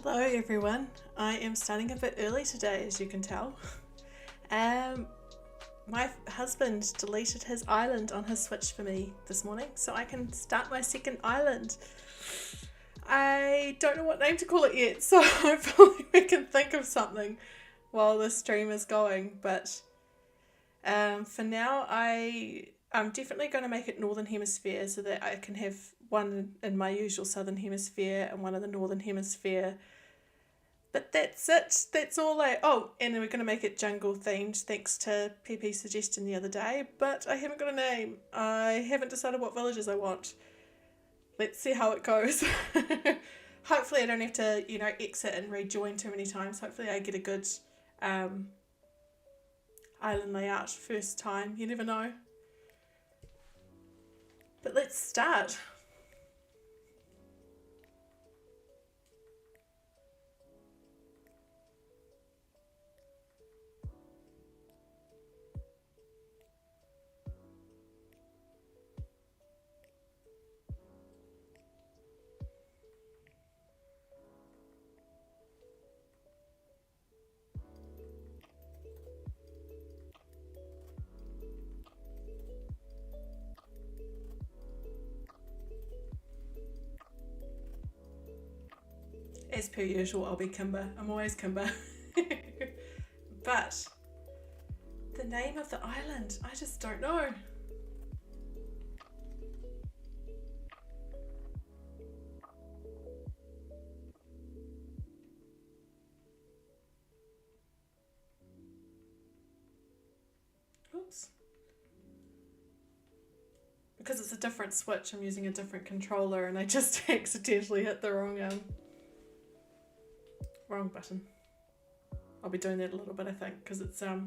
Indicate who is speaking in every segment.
Speaker 1: Hello everyone, I am starting a bit early today as you can tell. My husband deleted his island on his Switch for me this morning so I can start my second island. I don't know what name to call it yet, so hopefully we can think of something while the stream is going, but for now I'm definitely going to make it Northern Hemisphere so that I can have one in my usual Southern Hemisphere and one in the Northern Hemisphere. But that's it. That's all and then we're going to make it jungle themed thanks to Pepe's suggestion the other day, but I haven't got a name. I haven't decided what villages I want. Let's see how it goes. Hopefully I don't have to, exit and rejoin too many times. Hopefully I get a good island layout first time. You never know. But let's start. As per usual, I'll be Kimber. I'm always Kimber. But the name of the island, I just don't know. Oops. Because it's a different Switch, I'm using a different controller and I just accidentally hit the wrong button. I'll be doing that a little bit, I think, because it's a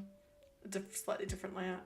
Speaker 1: slightly different layout.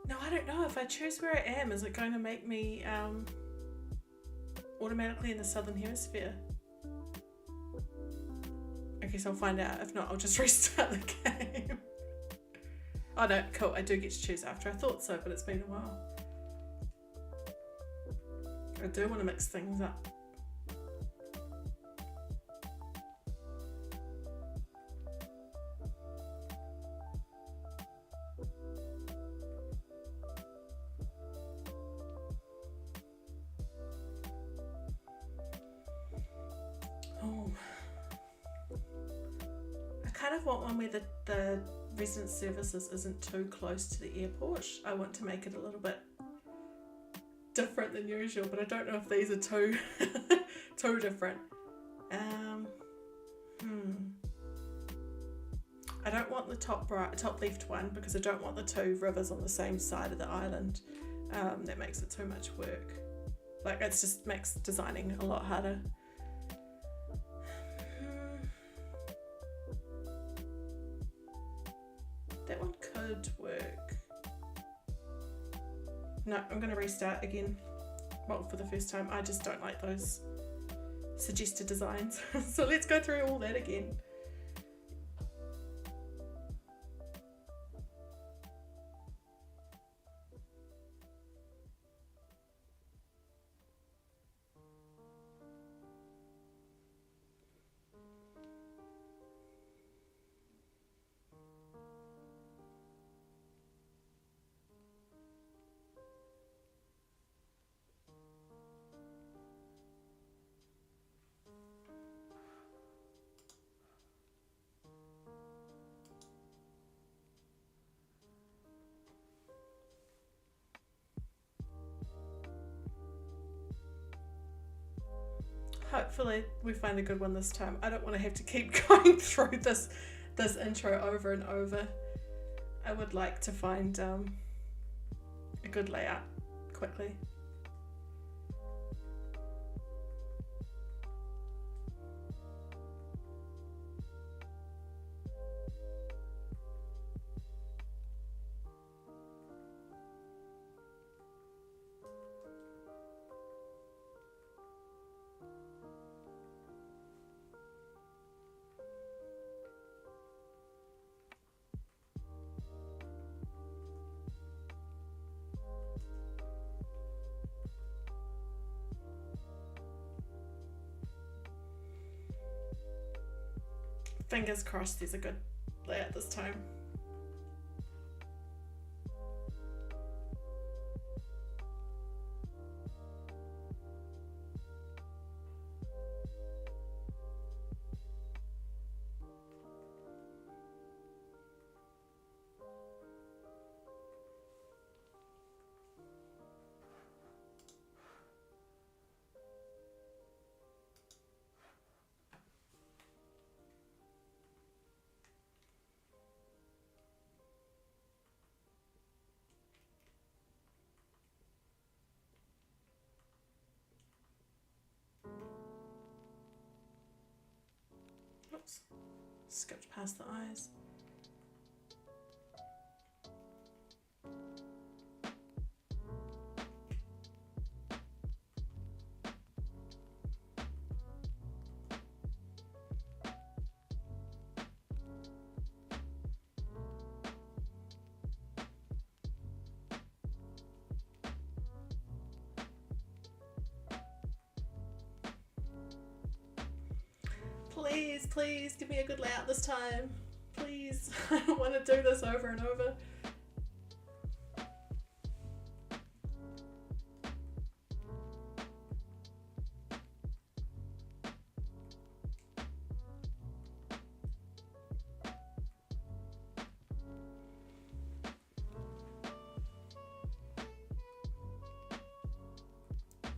Speaker 1: No, I don't know. If I choose where I am, is it going to make me automatically in the Southern Hemisphere? Okay, so I'll find out. If not, I'll just restart the game. Oh no, cool. I do get to choose after. I thought so, but it's been a while. I do want to mix things up. I want one where the resident services isn't too close to the airport. I want to make it a little bit different than usual, but I don't know if these are too too different. I don't want the top left one because I don't want the two rivers on the same side of the island. That makes it too much work. Like, it just makes designing a lot harder. That one could work. No, I'm going to restart again. Well, for the first time. I just don't like those suggested designs. So let's go through all that again. Hopefully we find a good one this time. I don't want to have to keep going through this intro over and over. I would like to find a good layout quickly. Fingers crossed there's a good layout this time. Oops, skipped past the eyes. Please give me a good layout this time. Please. I don't want to do this over and over.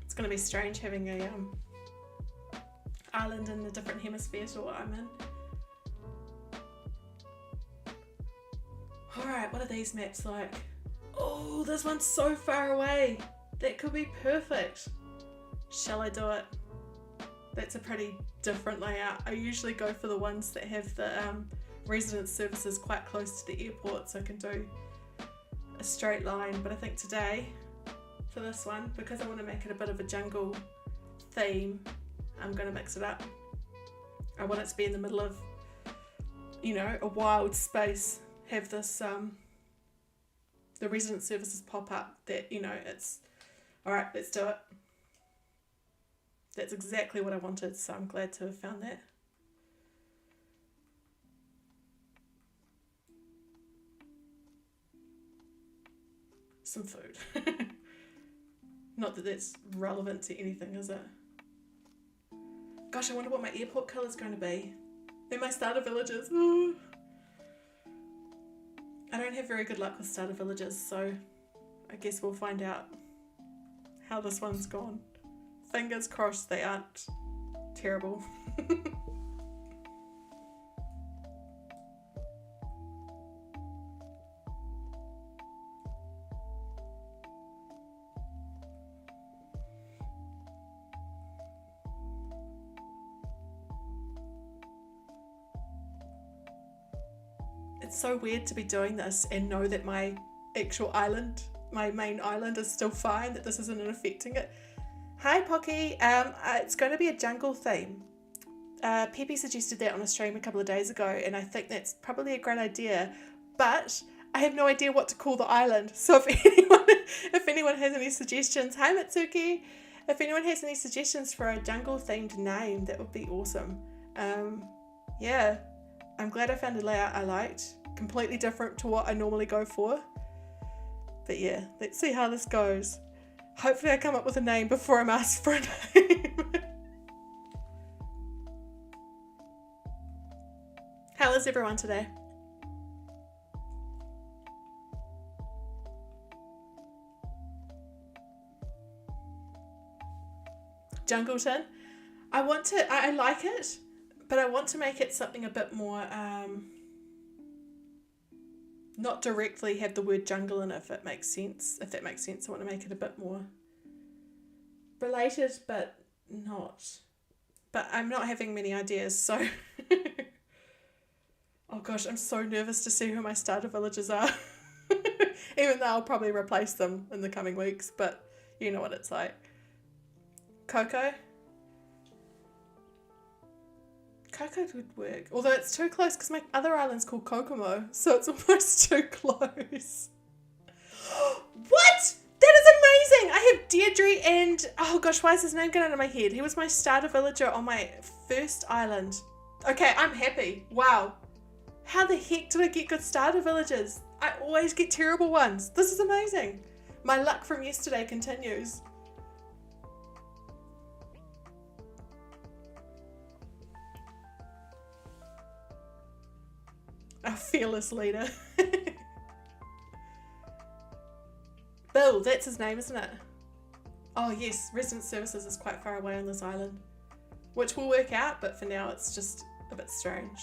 Speaker 1: It's going to be strange having a island in a different hemisphere to what I'm in. Alright, what are these maps like? Oh, this one's so far away. That could be perfect. Shall I do it? That's a pretty different layout. I usually go for the ones that have the residence services quite close to the airport, so I can do a straight line. But I think today, for this one, because I want to make it a bit of a jungle theme, I'm going to mix it up. I want it to be in the middle of, you know, a wild space. Have this, the resident services pop up that, you know, it's, alright, let's do it. That's exactly what I wanted, so I'm glad to have found that. Some food. Not that that's relevant to anything, is it? Gosh, I wonder what my airport colour is going to be. They're my starter villages. Ooh. I don't have very good luck with starter villages, so I guess we'll find out how this one's gone. Fingers crossed they aren't terrible. It's so weird to be doing this and know that my actual island, my main island, is still fine, that this isn't affecting it. Hi Pocky, it's going to be a jungle theme. Pepe suggested that on a stream a couple of days ago, and I think that's probably a great idea, but I have no idea what to call the island. So if anyone has any suggestions, hi Mitsuki, if anyone has any suggestions for a jungle themed name, that would be awesome. Yeah, I'm glad I found a layout I liked. Completely different to what I normally go for. But yeah, let's see how this goes. Hopefully I come up with a name before I'm asked for a name. How is everyone today? Jungleton? I like it, but I want to make it something a bit more, not directly have the word jungle in it, if that makes sense. I want to make it a bit more related, but not. But I'm not having many ideas, so... Oh gosh, I'm so nervous to see who my starter villagers are. Even though I'll probably replace them in the coming weeks, but you know what it's like. Coco? Coco would work. Although it's too close because my other island's called Kokomo, so it's almost too close. What? That is amazing! I have Deirdre and... Oh gosh, why is his name getting out of my head? He was my starter villager on my first island. Okay, I'm happy. Wow. How the heck did I get good starter villagers? I always get terrible ones. This is amazing. My luck from yesterday continues. Our fearless leader. Bill, that's his name, isn't it? Oh yes, resident services is quite far away on this island. Which will work out, but for now it's just a bit strange.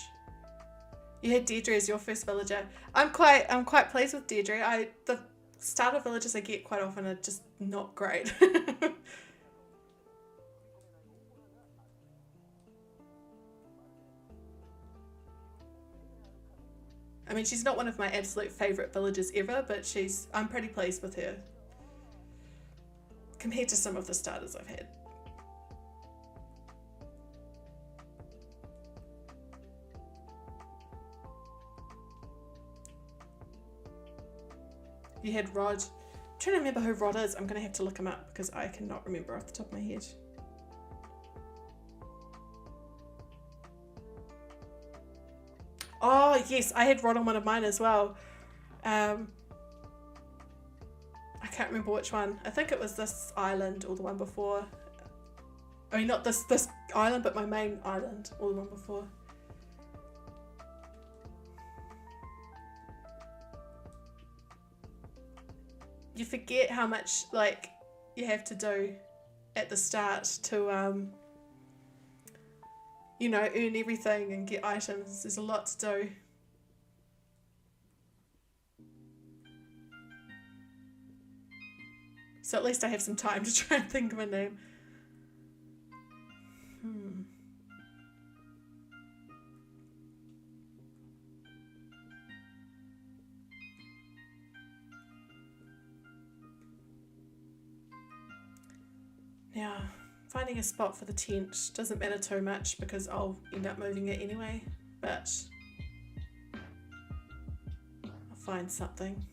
Speaker 1: You had Deirdre as your first villager. I'm quite pleased with Deirdre. The starter villagers I get quite often are just not great. I mean, she's not one of my absolute favourite villagers ever, but I'm pretty pleased with her compared to some of the starters I've had. You had Rod. I'm trying to remember who Rod is. I'm going to have to look him up because I cannot remember off the top of my head. Oh, yes, I had Rod on one of mine as well. I can't remember which one. I think it was this island or the one before. I mean, not this island, but my main island or the one before. You forget how much, like, you have to do at the start to, you know, earn everything and get items. There's a lot to do. So at least I have some time to try and think of a name. Now, finding a spot for the tent doesn't matter too much because I'll end up moving it anyway, but I'll find something.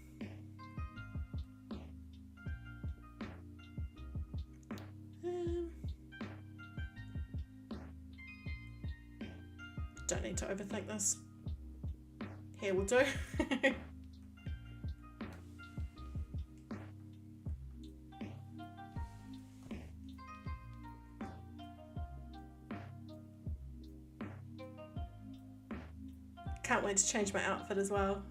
Speaker 1: Don't need to overthink this. Here will do. Can't wait to change my outfit as well.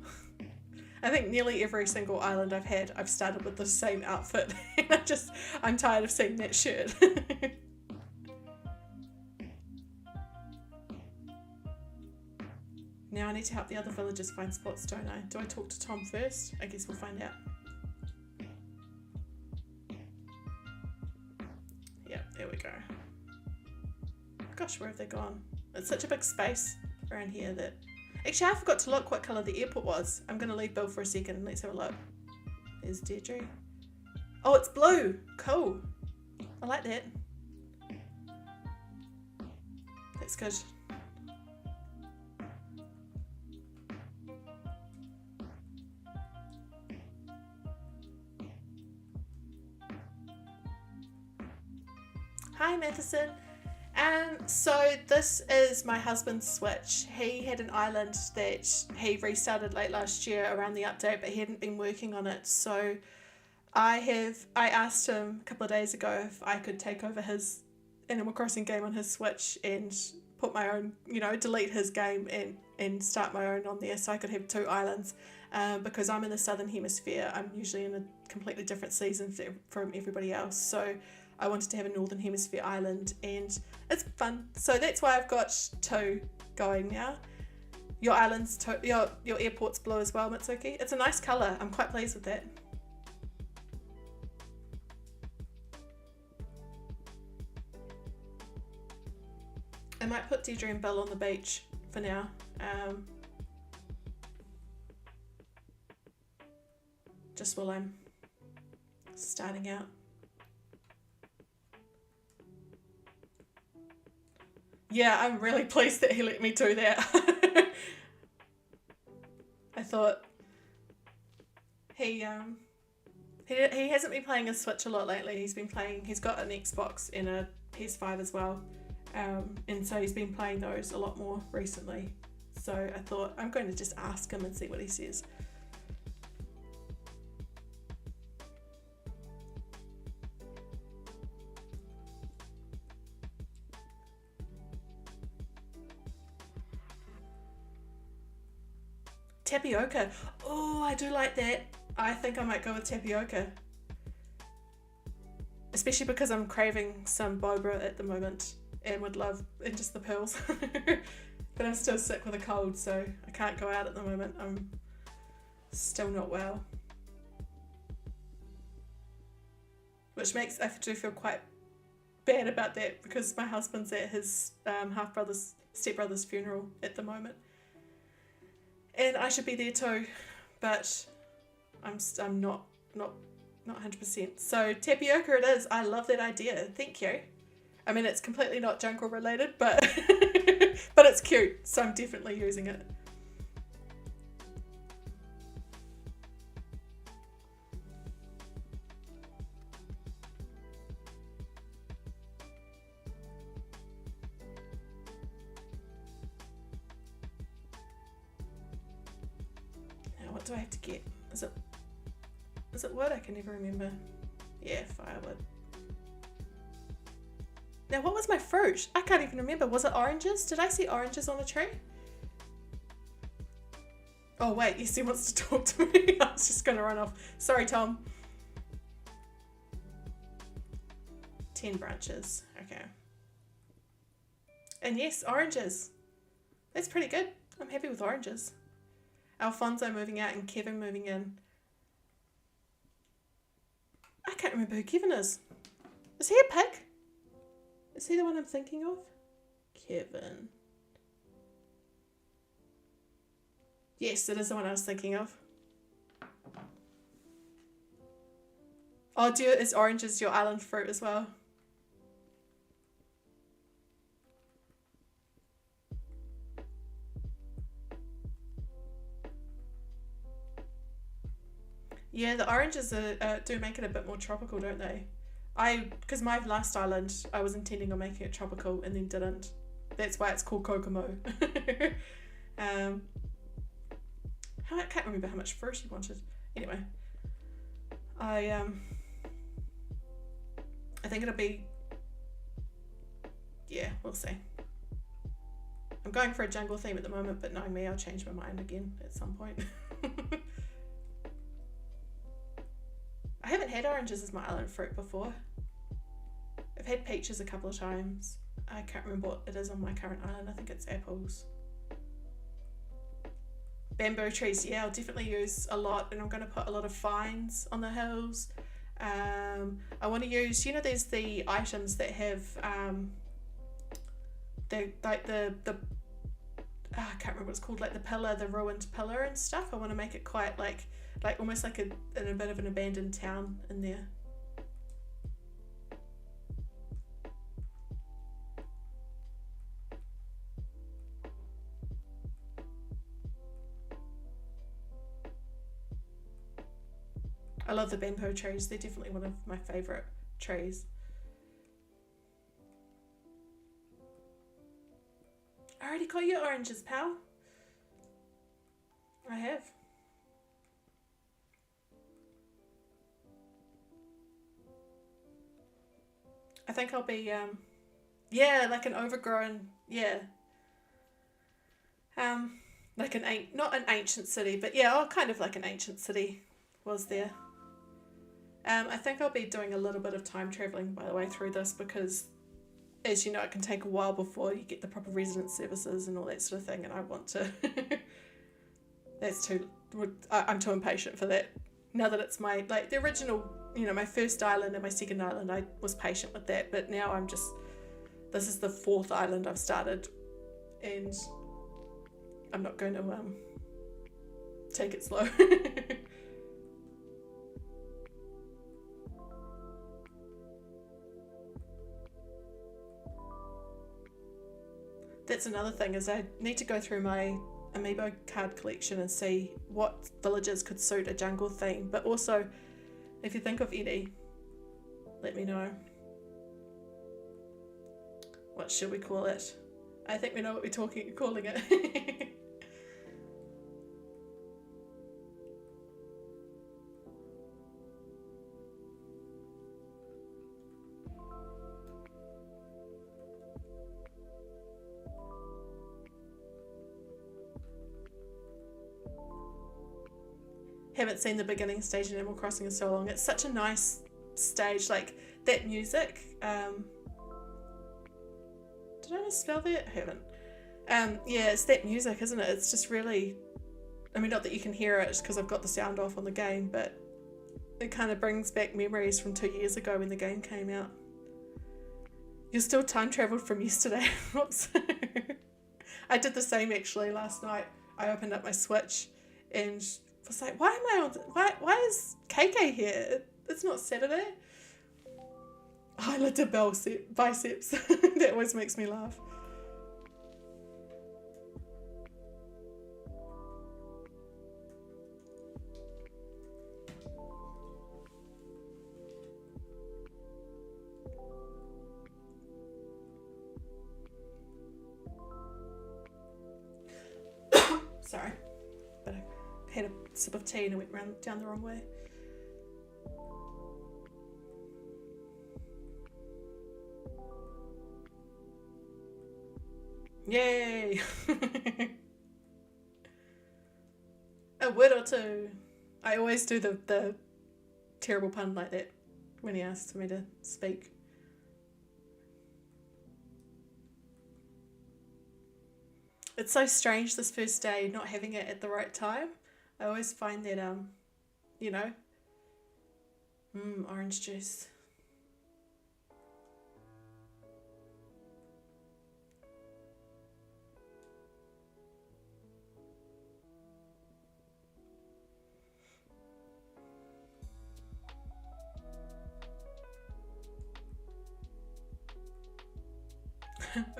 Speaker 1: I think nearly every single island I've had, I've started with the same outfit. And I'm tired of seeing that shirt. Now I need to help the other villagers find spots, don't I? Do I talk to Tom first? I guess we'll find out. Yeah, there we go. Gosh, where have they gone? It's such a big space around here that... Actually, I forgot to look what colour the airport was. I'm going to leave Bill for a second. Let's have a look. There's Deirdre. Oh, it's blue. Cool. I like that. That's good. Hi, Matheson. So this is my husband's switch. He had an island that he restarted late last year around the update, but he hadn't been working on it. So I asked him a couple of days ago if I could take over his Animal Crossing game on his Switch and put my own, delete his game and start my own on there so I could have two islands. Because I'm in the Southern Hemisphere, I'm usually in a completely different season from everybody else. So I wanted to have a Northern Hemisphere island, and it's fun. So that's why I've got 2 going now. Your island's, your airport's blue as well, Mitsuki. It's a nice colour. I'm quite pleased with that. I might put Deirdre and Bill on the beach for now. Just while I'm starting out. Yeah, I'm really pleased that he let me do that. I thought he hasn't been playing his Switch a lot lately. He's got an Xbox and a PS5 as well. And so he's been playing those a lot more recently. So I thought I'm going to just ask him and see what he says. Tapioca. Oh, I do like that. I think I might go with tapioca. Especially because I'm craving some boba at the moment and would love, and just the pills. But I'm still sick with a cold, so I can't go out at the moment. I'm still not well. Which makes, I do feel quite bad about that because my husband's at his stepbrother's funeral at the moment. And I should be there too, but I'm not 100%. So tapioca it is. I love that idea. Thank you. I mean, it's completely not jungle related, but but it's cute, so I'm definitely using it. Now, what do I have to get? Is it wood? I can never remember. Yeah, firewood. Now, what was my fruit? I can't even remember. Was it oranges? Did I see oranges on the tree? Oh, wait. Yes, he wants to talk to me. I was just going to run off. Sorry, Tom. 10 branches. Okay. And yes, oranges. That's pretty good. I'm happy with oranges. Alfonso moving out and Kevin moving in. I can't remember who Kevin is. Is he a pig? Is he the one I'm thinking of? Kevin. Yes, it is the one I was thinking of. Oh, is oranges your island fruit as well? Yeah, the oranges do make it a bit more tropical, don't they? Because my last island, I was intending on making it tropical and then didn't. That's why it's called Kokomo. I can't remember how much fruit he wanted. Anyway, I think it'll be, yeah, we'll see. I'm going for a jungle theme at the moment, but knowing me, I'll change my mind again at some point. I haven't had oranges as my island fruit before. I've had peaches a couple of times. I can't remember what it is on my current island. I think it's apples. Bamboo trees, yeah, I'll definitely use a lot, and I'm going to put a lot of vines on the hills. I want to use, there's the items that have I can't remember what it's called, like the pillar, the ruined pillar and stuff. I want to make it quite like almost like a bit of an abandoned town in there. I love the bamboo trees. They're definitely one of my favourite trees. I already got your oranges, pal. I have. I think I'll be, yeah, like an overgrown, yeah. Like not an ancient city, but yeah, kind of like an ancient city was there. I think I'll be doing a little bit of time travelling by the way through this because, as you know, it can take a while before you get the proper resident services and all that sort of thing, and I want to. I'm too impatient for that. Now that it's my, like, the original, my first island and my second island, I was patient with that, but now this is the fourth island I've started, and I'm not going to take it slow. That's another thing, is I need to go through my amiibo card collection and see what villages could suit a jungle theme. But also, if you think of Eddie, let me know. What should we call it? I think we know what we're calling it. Haven't seen the beginning stage in Animal Crossing in so long. It's such a nice stage, like that music. Did I misspell that? I haven't. Yeah, it's that music, isn't it? It's just really, I mean, not that you can hear it because I've got the sound off on the game, but it kind of brings back memories from 2 years ago when the game came out. You're still time traveled from yesterday. Oops. I did the same actually last night. I opened up my Switch and was like, why is KK here? It's not Saturday. Highlighter biceps. That always makes me laugh. Sorry, but I had a sip of tea and it went down the wrong way. Yay! A word or two. I always do the terrible pun like that when he asks me to speak. It's so strange this first day not having it at the right time. I always find that orange juice.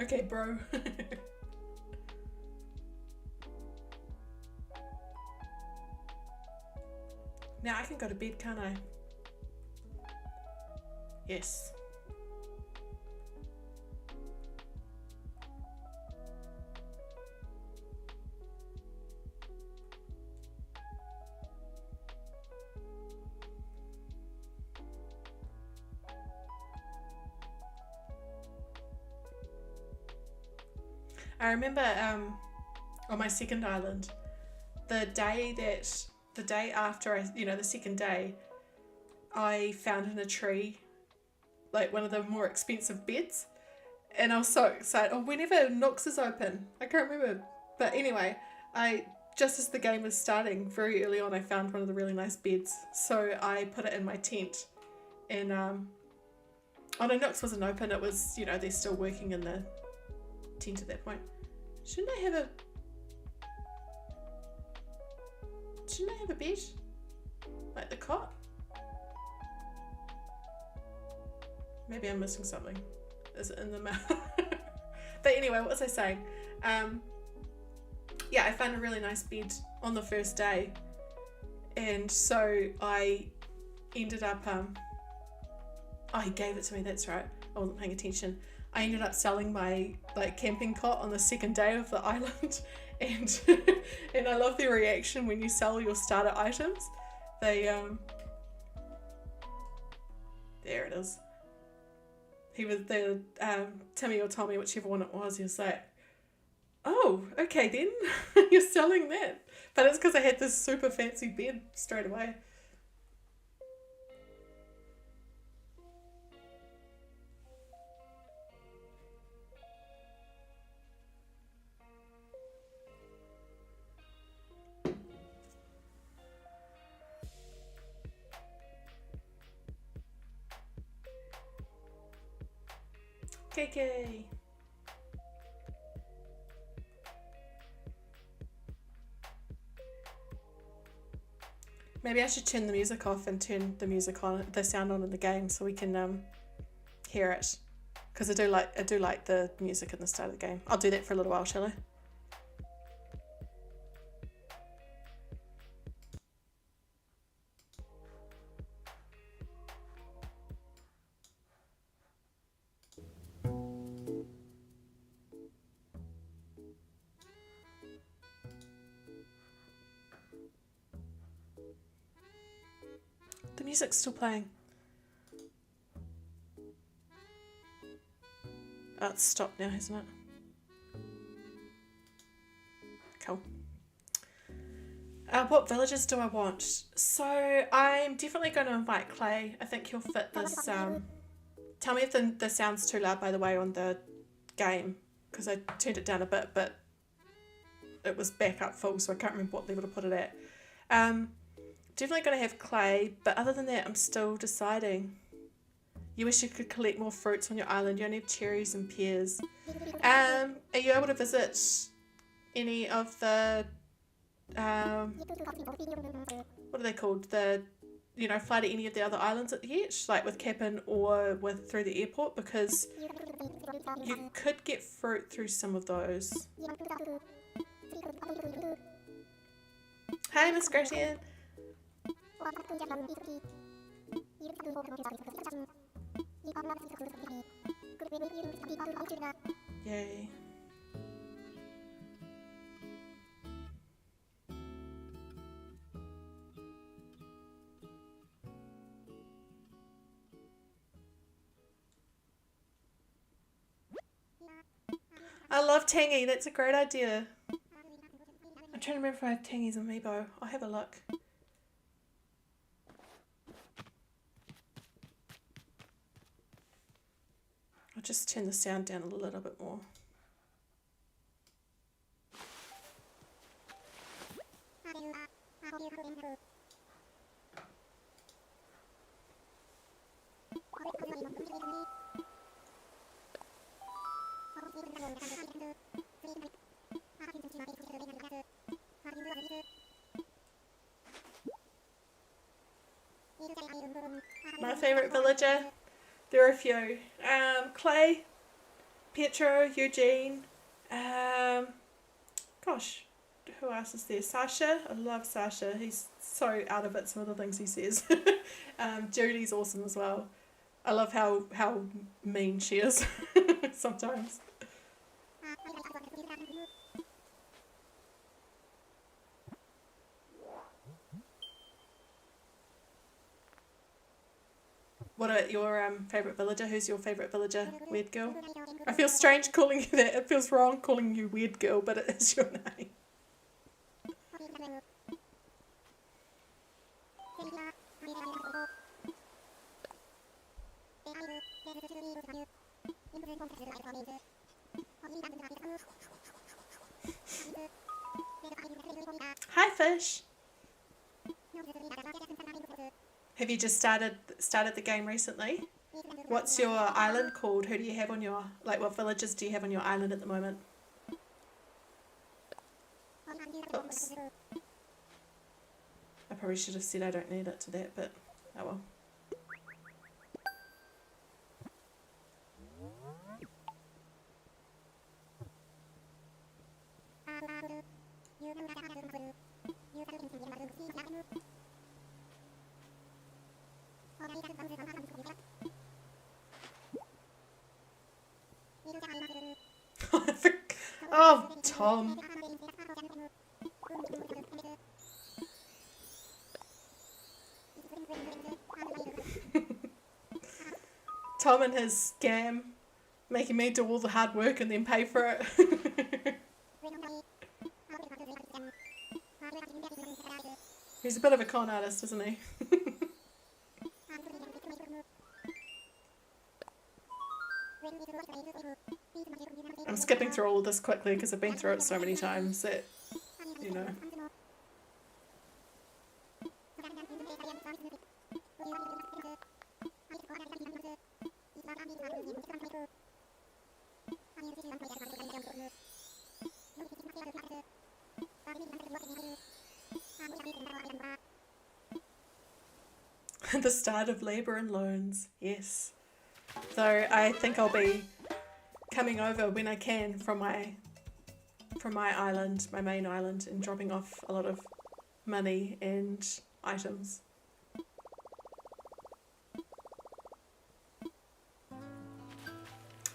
Speaker 1: Okay, bro. Now I can go to bed, can't I? Yes. I remember on my second island, the day after the second day, I found in a tree like one of the more expensive beds, and I was so excited. Oh, whenever Nooks is open, I can't remember, but anyway, just as the game was starting, very early on, I found one of the really nice beds, so I put it in my tent, and oh no, Nooks wasn't open. It was, they're still working in the tent at that point. Shouldn't I have a bed? Like the cot? Maybe I'm missing something. Is it in the mouth? But anyway, what was I saying? Yeah, I found a really nice bed on the first day, and so I ended up oh, he gave it to me, that's right, I wasn't paying attention. I ended up selling my camping cot on the second day of the island, and and I love their reaction when you sell your starter items. They there it is. He was the Timmy or Tommy, whichever one it was. He was like, "Oh, okay then, you're selling that." But it's because I had this super fancy bed straight away. KK. Maybe I should turn the music off and turn the music on, the sound on in the game, so we can hear it. Because I do like the music at the start of the game. I'll do that for a little while, shall I? The music's still playing. Oh, it's stopped now, hasn't it? Cool. What villages do I want? So I'm definitely going to invite Clay. I think he'll fit this. Tell me if the sound's too loud, by the way, on the game, because I turned it down a bit, but it was back up full, so I can't remember what level to put it at. Definitely going to have Clay, but other than that, I'm still deciding. You wish you could collect more fruits on your island. You only have cherries and pears. Are you able to visit any of the what are they called? Fly to any of the other islands at the edge, like with Cap'n or through the airport, because you could get fruit through some of those. Hi, Miss Gratian. Yay. I love Tangy, that's a great idea. I'm trying to remember if I have Tangy's amiibo. I'll have a look. I'll just turn the sound down a little bit more. My favourite villager? There are a few. Clay, Pietro, Eugene, gosh, who else is there? Sasha, I love Sasha. He's so out of it, some of the things he says. Judy's awesome as well. I love how mean she is sometimes. What about your favourite villager? Who's your favourite villager? Weird girl? I feel strange calling you that. It feels wrong calling you weird girl, but it is your name. Hi, fish. Have you just started the game recently? What's your island called? Who do you have on your, what villages do you have on your island at the moment? Oops. I probably should have said I don't need it to that, but oh well. Oh, Tom. Tom and his scam, making me do all the hard work and then pay for it. He's a bit of a con artist, isn't he? I'm skipping through all of this quickly because I've been through it so many times that, you know. The start of labour and loans, yes. Though I think I'll be coming over when I can from my island, my main island, and dropping off a lot of money and items.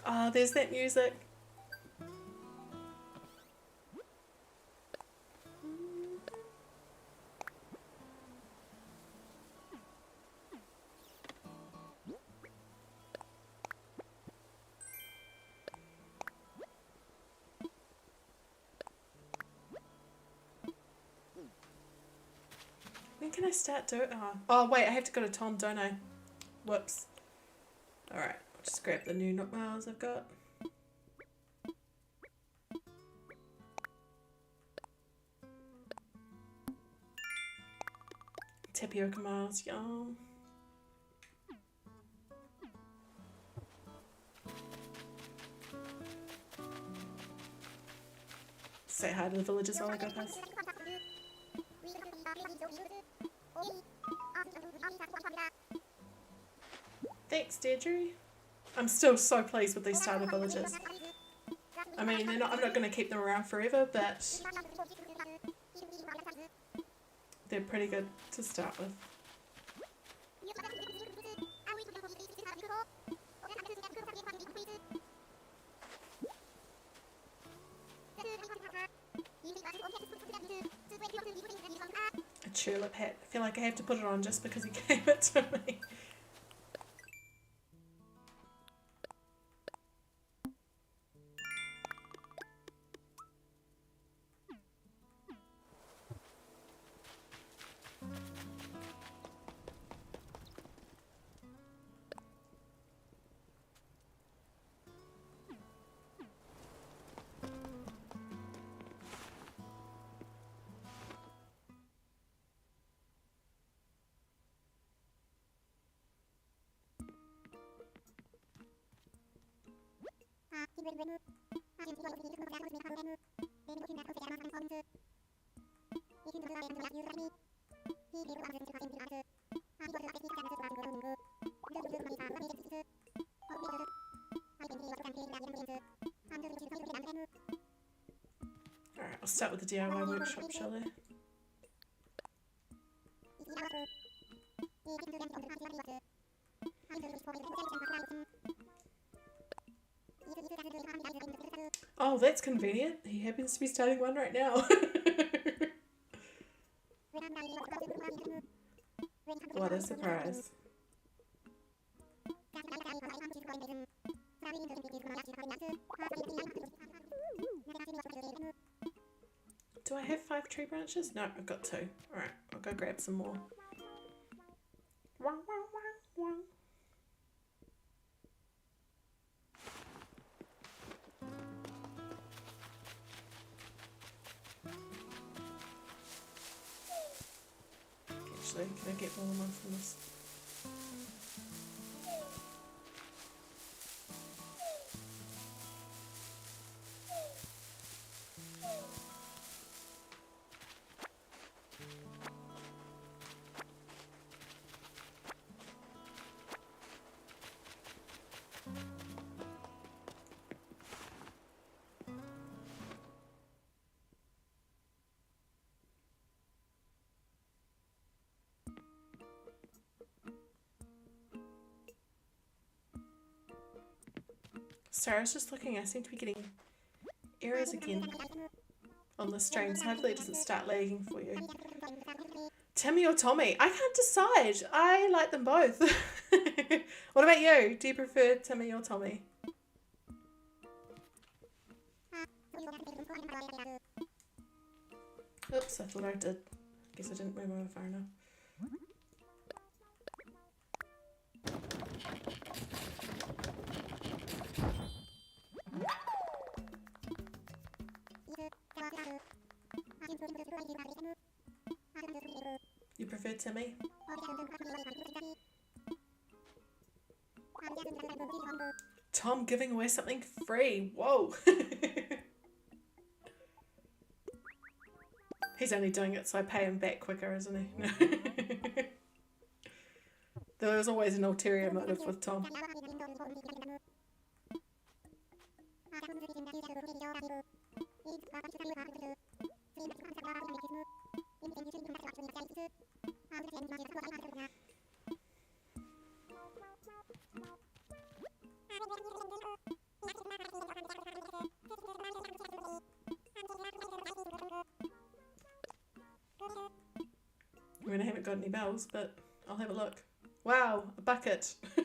Speaker 1: Ah, there's that music. When can I start doing? Oh wait, I have to go to Tom, don't I? Whoops. Alright, I'll just grab the new miles I've got. Tapioca miles, yum. Say hi to the villagers while I go past. Thanks, Deirdre. I'm still so pleased with these starter villages. I mean, I'm not going to keep them around forever, but they're pretty good to start with. A tulip hat. I feel like I have to put it on just because he gave it to me. Alright, I'll start with the DIY workshop, shall I? Oh, that's convenient. He happens to be starting one right now. What a surprise. Do I have 5 tree branches? No, I've got 2. Alright, I'll go grab some more. Actually, can I get more than one from this? Sorry, I was just looking. I seem to be getting errors again on the stream, so hopefully it doesn't start lagging for you. Timmy or Tommy? I can't decide. I like them both. What about you? Do you prefer Timmy or Tommy? Oops, I thought I did. Guess I didn't move over far enough. You prefer Timmy? Tom giving away something free. Whoa. He's only doing it so I pay him back quicker, isn't he? There was always an ulterior motive with Tom. I mean, I haven't got any bells, but I'll have a look. Wow, a bucket. I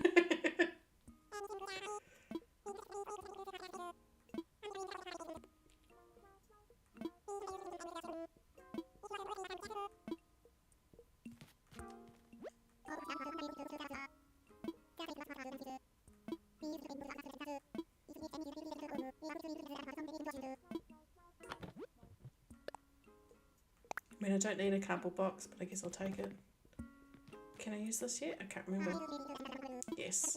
Speaker 1: mean, I don't need a cardboard box, but I guess I'll take it. Can I use this yet? I can't remember. Yes.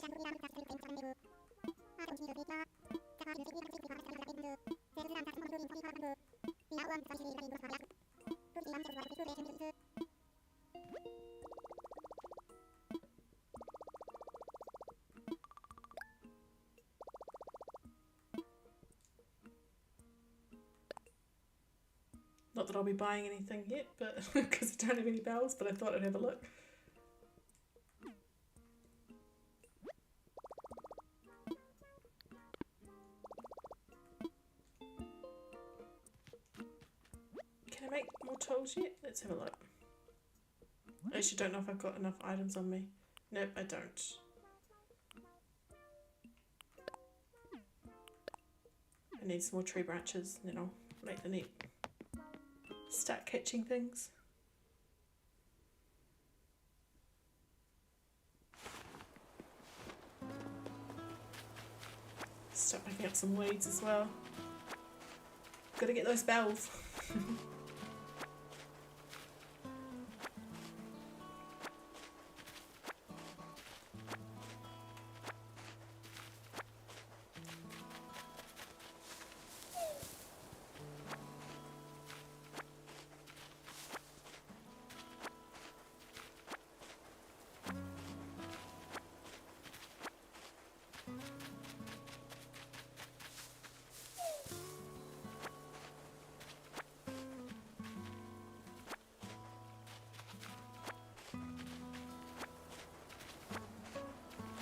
Speaker 1: Not that I'll be buying anything yet, but because I don't have any bells, but I thought I'd have a look. Can I make more tools yet? Let's have a look. I actually don't know if I've got enough items on me. Nope, I don't. I need some more tree branches, and then I'll make the net. Start catching things. Start picking up some weeds as well. Gotta get those bells.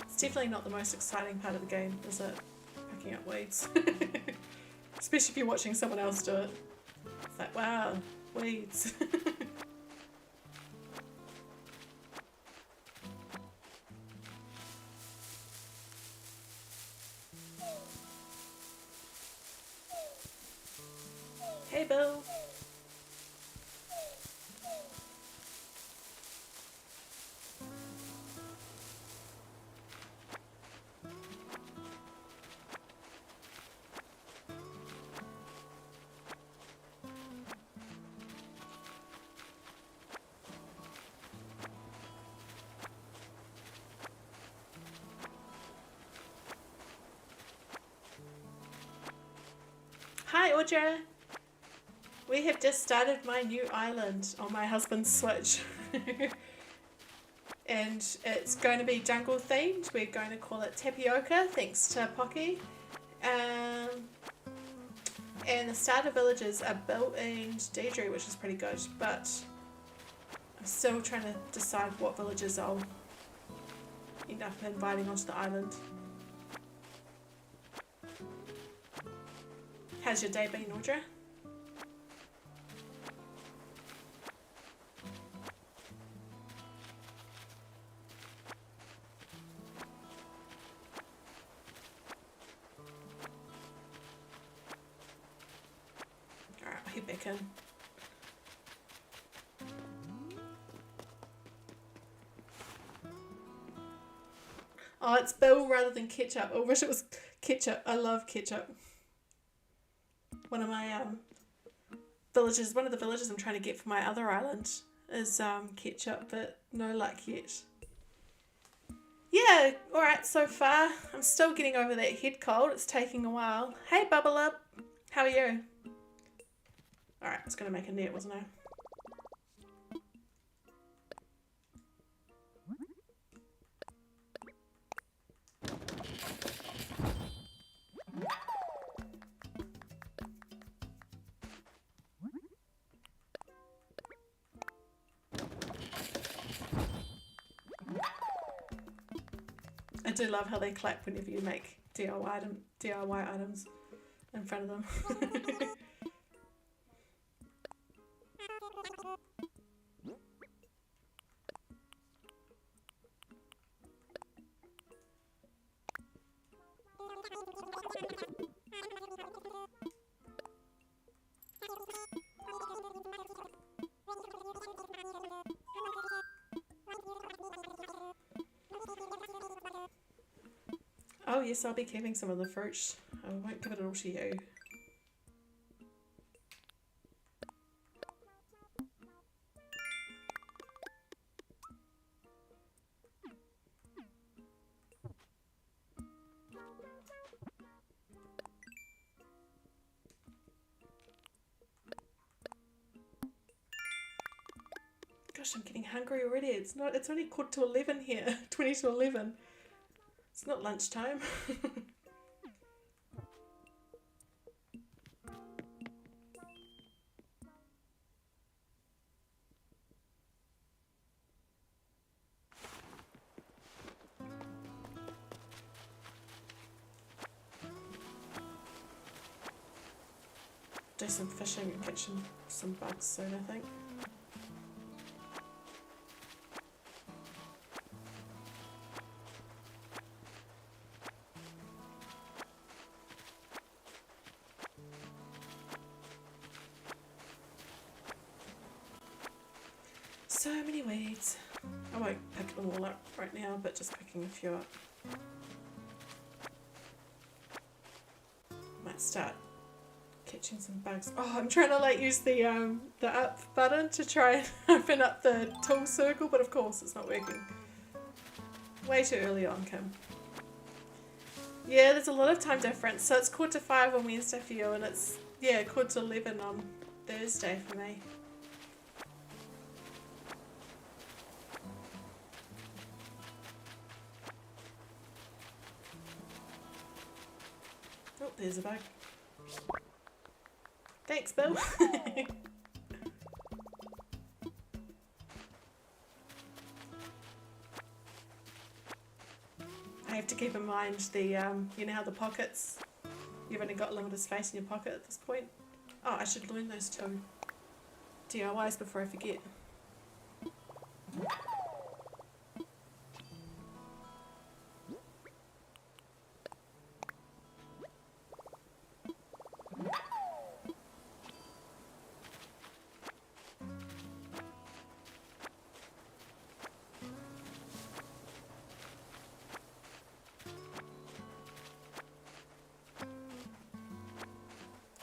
Speaker 1: It's definitely not the most exciting part of the game, is it? Picking up weeds. Especially if you're watching someone else do it. It's like, wow, weeds. Hey, Bill. Hi, Audra. We have just started my new island on my husband's Switch. And it's going to be jungle themed. We're going to call it Tapioca, thanks to Pocky. And the starter villages are built in Deidre, which is pretty good, but I'm still trying to decide what villages I'll end up inviting onto the island. How's your day been, Audra? Alright, I'll head back in. Oh, it's Bill rather than ketchup. I wish it was ketchup. I love ketchup. One of my villages, one of the villages I'm trying to get for my other island is ketchup, but no luck yet. Yeah, alright so far. I'm still getting over that head cold. It's taking a while. Hey, Bubble Up. How are you? Alright, I was going to make a net, wasn't I? do love how they clap whenever you make DIY items in front of them. Oh yes, I'll be keeping some of the fruit. I won't give it all to you. Gosh, I'm getting hungry already. It's only 11:15 here. 20 to 11. It's not lunchtime. Do some fishing and catch some bugs soon, I think. So many weeds. I won't pick them all up right now, but just picking a few up. Might start catching some bugs. Oh, I'm trying to like use the up button to try and open up the tool circle, but of course it's not working. Way too early on, Kim. Yeah, there's a lot of time difference. So it's 4:45 on Wednesday for you, and it's 11 on Thursday for me. Oh, there's a bug. Thanks, Bill. I have to keep in mind the, you know how the pockets, you've only got limited space in your pocket at this point. Oh, I should learn those two DIYs before I forget.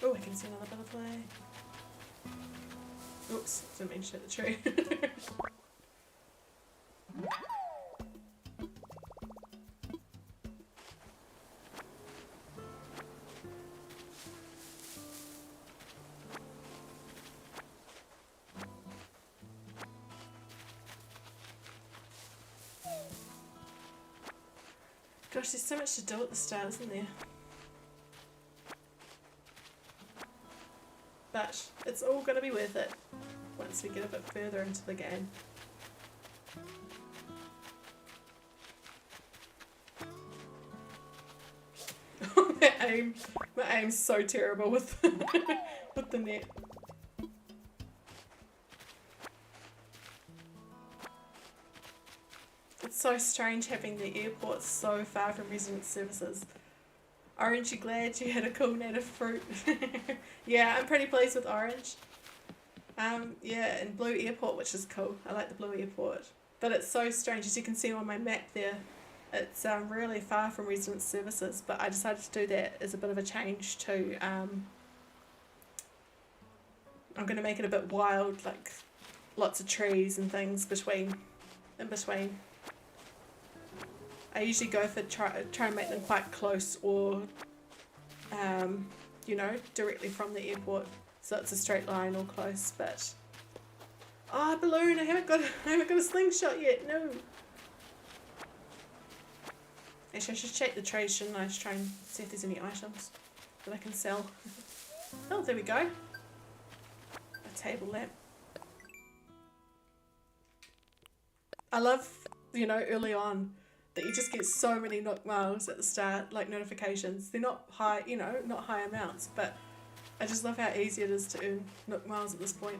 Speaker 1: Oh, I can see another butterfly. Oops, didn't mean to hit the tree. Gosh, there's so much to do at the start, isn't there? But it's all going to be worth it once we get a bit further into the game. My aim's so terrible with with the net. It's so strange having the airport so far from resident services. Orange, you glad you had a cool native fruit? Yeah, I'm pretty pleased with Orange. Yeah, and Blue Airport, which is cool. I like the Blue Airport. But it's so strange, as you can see on my map there. It's really far from resident services, but I decided to do that as a bit of a change to... I'm going to make it a bit wild, like lots of trees and things in between. I usually go for try and make them quite close or, you know, directly from the airport, so it's a straight line or close. But balloon! I haven't got a slingshot yet. No. Actually, I should check the trees, shouldn't I? To try and see if there's any items that I can sell. Oh, there we go. A table lamp. I love, you know, early on, that you just get so many Nook miles at the start, like notifications. They're not high, you know, not high amounts, but I just love how easy it is to earn Nook miles at this point.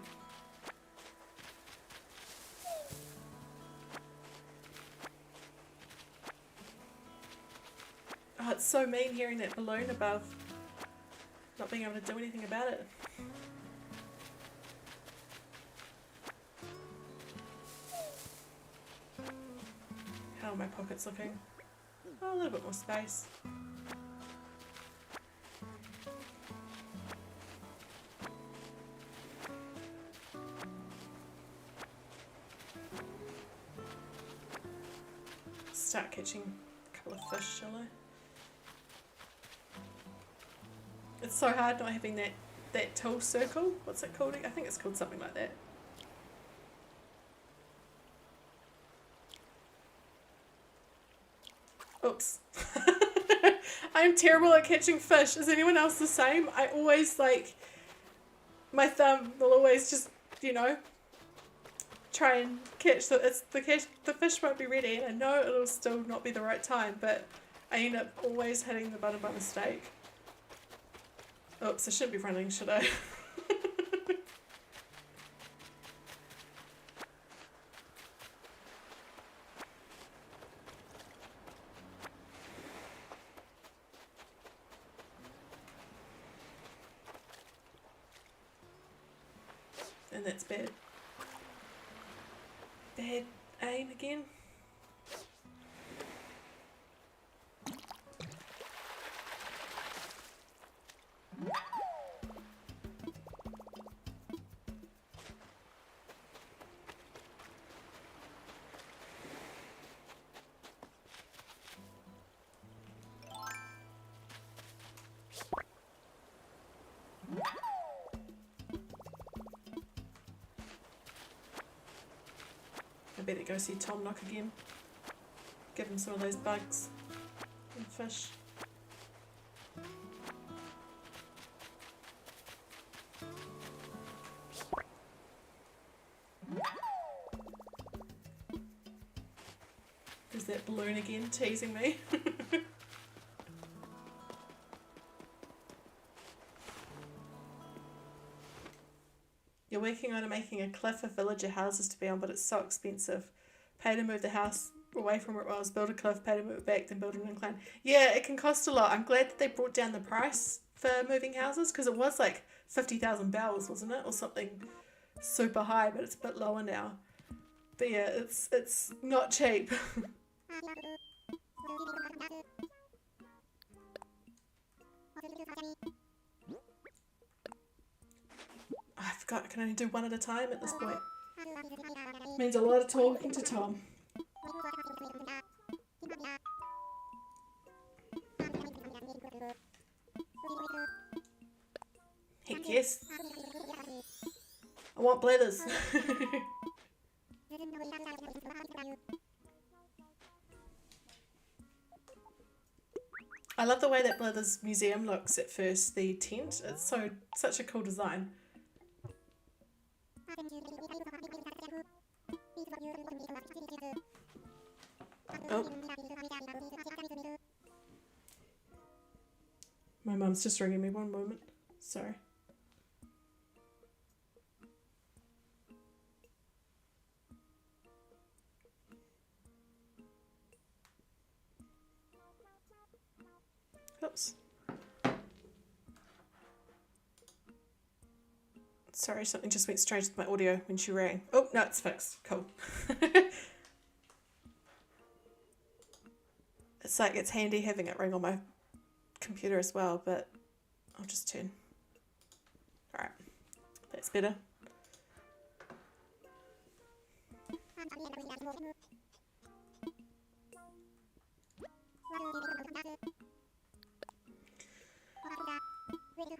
Speaker 1: Oh, it's so mean hearing that balloon above, not being able to do anything about it. How are my pockets looking? Oh, a little bit more space. Start catching a couple of fish, shall I? It's so hard not having that tool circle. What's it called? I think it's called something like that. Oops. I'm terrible at catching fish. Is anyone else the same? I always like, my thumb will always just, you know, try and catch the fish won't be ready, and I know it'll still not be the right time, but I end up always hitting the button by mistake. Oops, I shouldn't be running, should I? And that's bad. Bad aim again. I better go see Tom Nook again. Give him some of those bugs and fish. There's that balloon again teasing me. You're working on making a cliff of villager houses to be on, but it's so expensive. Pay to move the house away from where it was, build a cliff, pay to move it back, then build an incline. Yeah, it can cost a lot. I'm glad that they brought down the price for moving houses, because it was like 50,000 bells, wasn't it? Or something super high, but it's a bit lower now. But yeah, it's not cheap. I forgot I can only do one at a time at this point. Means a lot of talking to Tom. Heck yes. I want bladders. I love the way that Blathers Museum looks at first, the tent. It's such a cool design. Oh. My mum's just ringing me, one moment. Sorry. Oops. Sorry, something just went straight to my audio when she rang. Oh, no, it's fixed. Cool. It's like it's handy having it ring on my computer as well, but I'll just turn. Alright, that's better.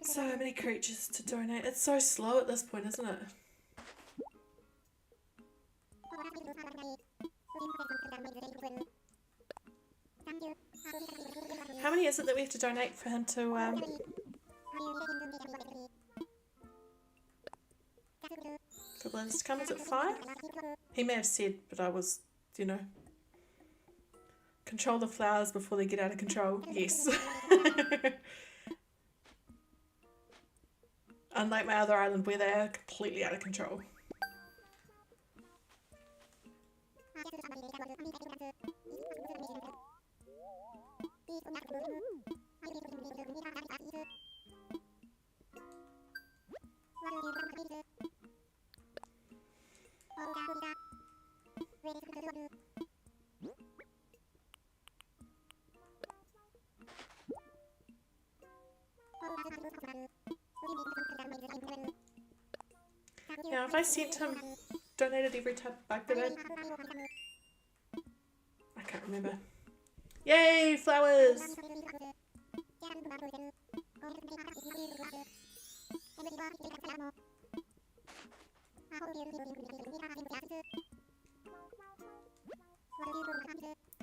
Speaker 1: So many creatures to donate. It's so slow at this point, isn't it? How many is it that we have to donate for him to for Blathers to come? Is it 5? He may have said, but I was, you know, Control the flowers before they get out of control. Yes. Unlike my other island where they are completely out of control. Now, if I sent him donated every type of bug that I can't remember. Yay, flowers!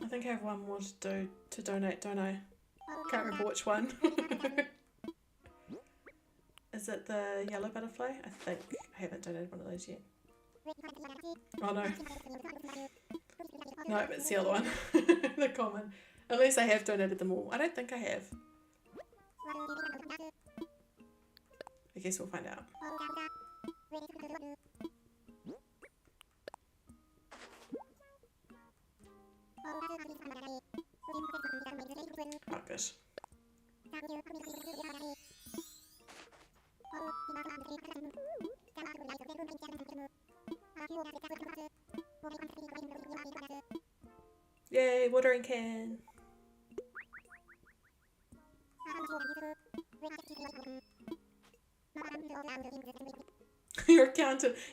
Speaker 1: I think I have one more to donate, don't I? Can't remember which one. Is it the yellow butterfly? I think I haven't donated one of those yet. Oh no. No, but it's the other one. The common. Unless I have donated them all. I don't think I have. I guess we'll find out. Oh, good. Yay, watering can.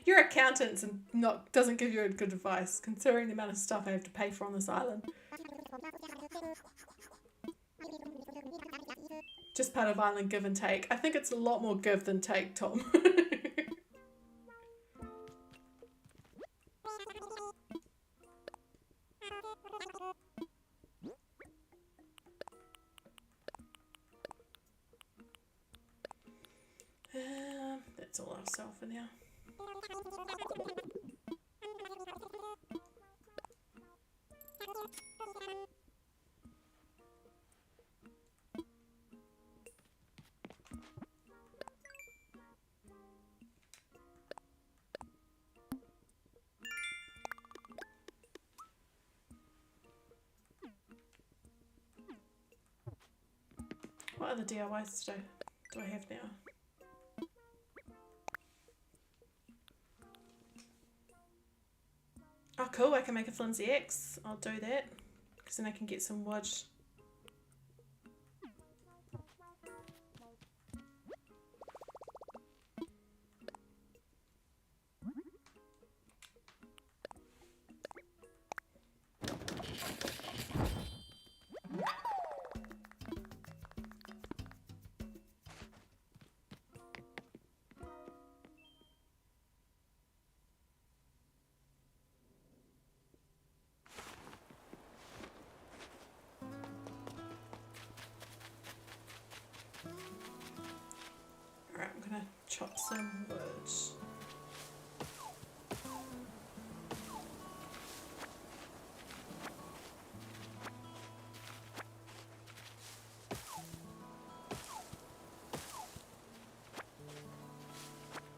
Speaker 1: Your accountant's not doesn't give you good advice considering the amount of stuff I have to pay for on this island. Just part of island give and take. I think it's a lot more give than take, Tom. That's all I'll sell for now. What other DIYs do I have now? Oh cool, I can make a flimsy X. I'll do that. Because then I can get some wood. Alright, I'm gonna chop some wood.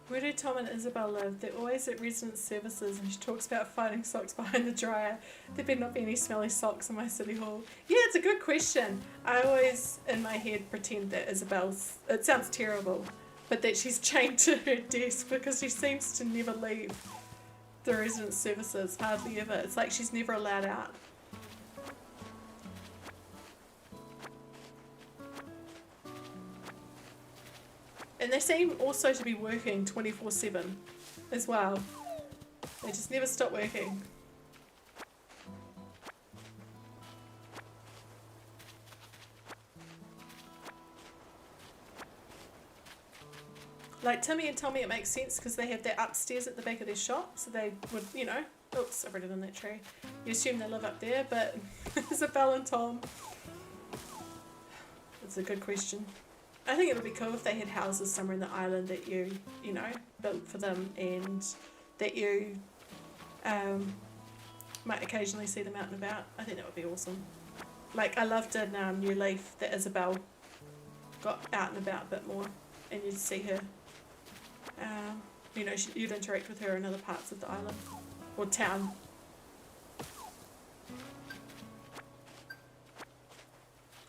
Speaker 1: Where do Tom and Isabel live? They're always at resident services and she talks about finding socks behind the dryer. There better not be any smelly socks in my city hall. Yeah, it's a good question. I always, in my head, pretend that Isabel's, it sounds terrible, but that she's chained to her desk because she seems to never leave the resident services, hardly ever. It's like she's never allowed out. And they seem also to be working 24/7 as well. They just never stop working. Like Timmy and Tommy, it makes sense because they have that upstairs at the back of their shop, so they would, you know, oops, I've read it in that tree. You assume they live up there, but Isabel and Tom, that's a good question. I think it would be cool if they had houses somewhere in the island that you know, built for them and that you might occasionally see them out and about. I think that would be awesome. Like, I loved in New Leaf that Isabel got out and about a bit more, and you'd see her. You know, you'd interact with her in other parts of the island or town.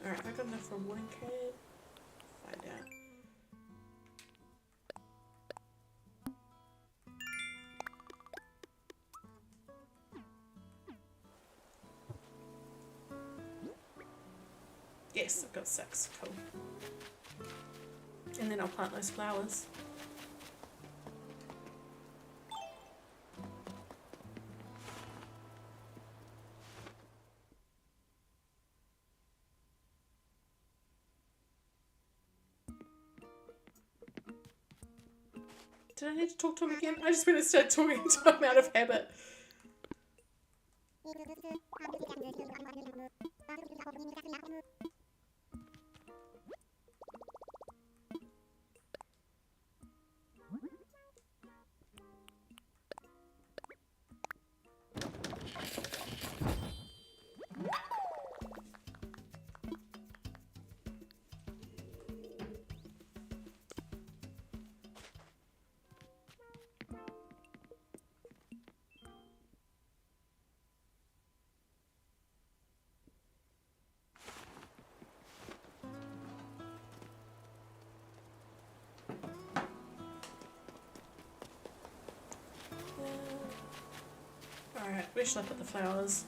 Speaker 1: Alright, I got enough for a warning can. Find out. Yes, I've got 6. Cool. And then I'll plant those flowers. Did I need to talk to him again? I just went and started talking to him out of habit. Alright, where should I put the flowers?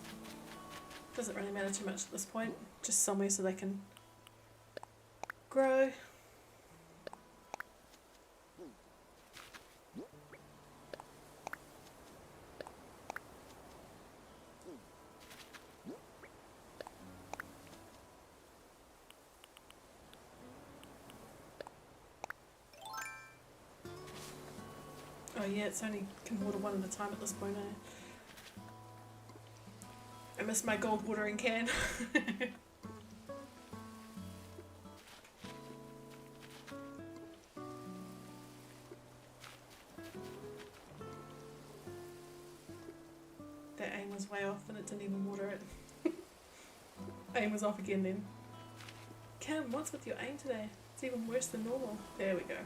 Speaker 1: Doesn't really matter too much at this point. Just somewhere so they can grow. Oh yeah, it's only can water one at a time at this point, eh? I missed my gold watering can. That aim was way off and it didn't even water it. Aim was off again then. Kim, what's with your aim today? It's even worse than normal. There we go.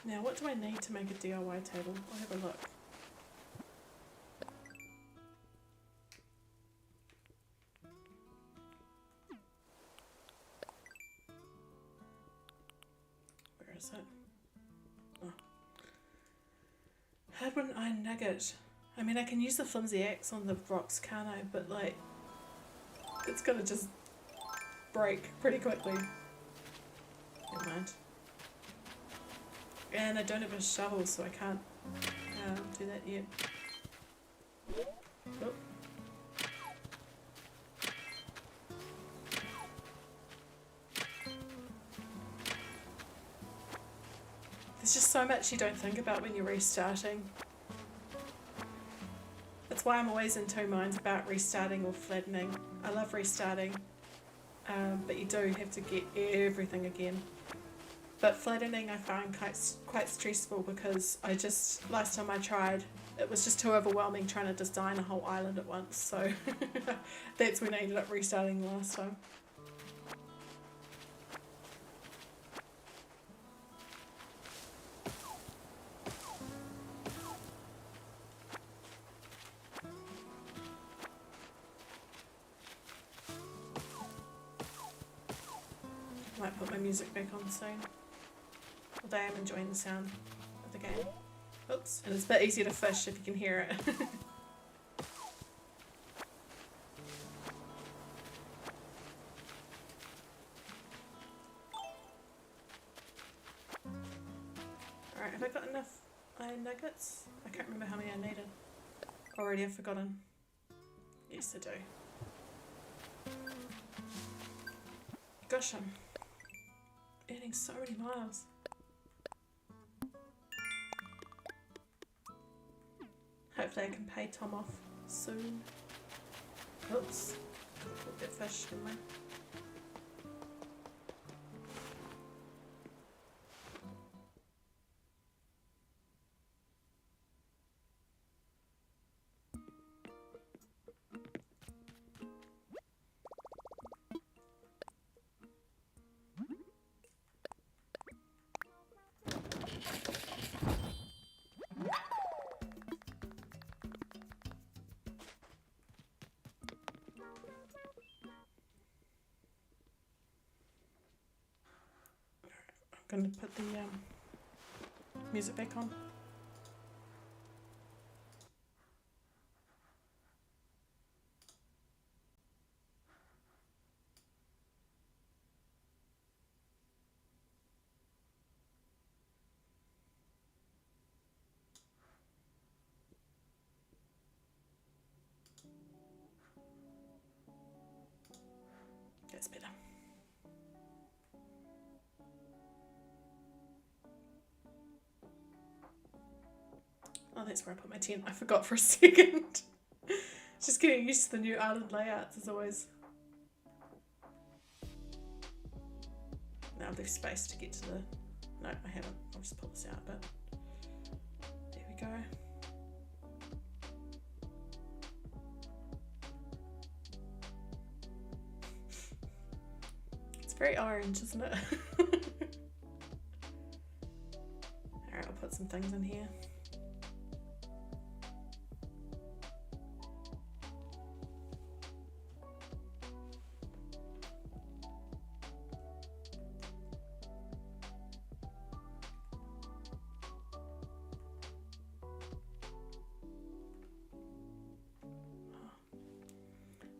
Speaker 1: Now what do I need to make a DIY table? I'll have a look. Where is it? Oh. Hard-wooden iron nugget. I mean, I can use the flimsy axe on the rocks, can't I? But like, it's gonna just break pretty quickly. Never mind. And I don't have a shovel, so I can't do that yet. Oh. There's just so much you don't think about when you're restarting. That's why I'm always in two minds about restarting or flattening. I love restarting, but you do have to get everything again. But flattening I find quite stressful because last time I tried, it was just too overwhelming trying to design a whole island at once, so that's when I ended up restarting the last time. Might put my music back on soon. Although I'm enjoying the sound of the game. Oops, and it's a bit easier to fish if you can hear it. Alright, have I got enough iron nuggets? I can't remember how many I needed. Already I've forgotten. Yes, I do. Gosh, I'm eating so many miles. Hopefully I can pay Tom off soon. Oops. Caught that fish, didn't I? I'm going to put the music back on. That's better. Oh, that's where I put my tent. I forgot for a second. Just getting used to the new island layouts as always. Now I've left space to get to the... No, I haven't. I'll just pull this out, but... There we go. It's very orange, isn't it? Alright, I'll put some things in here.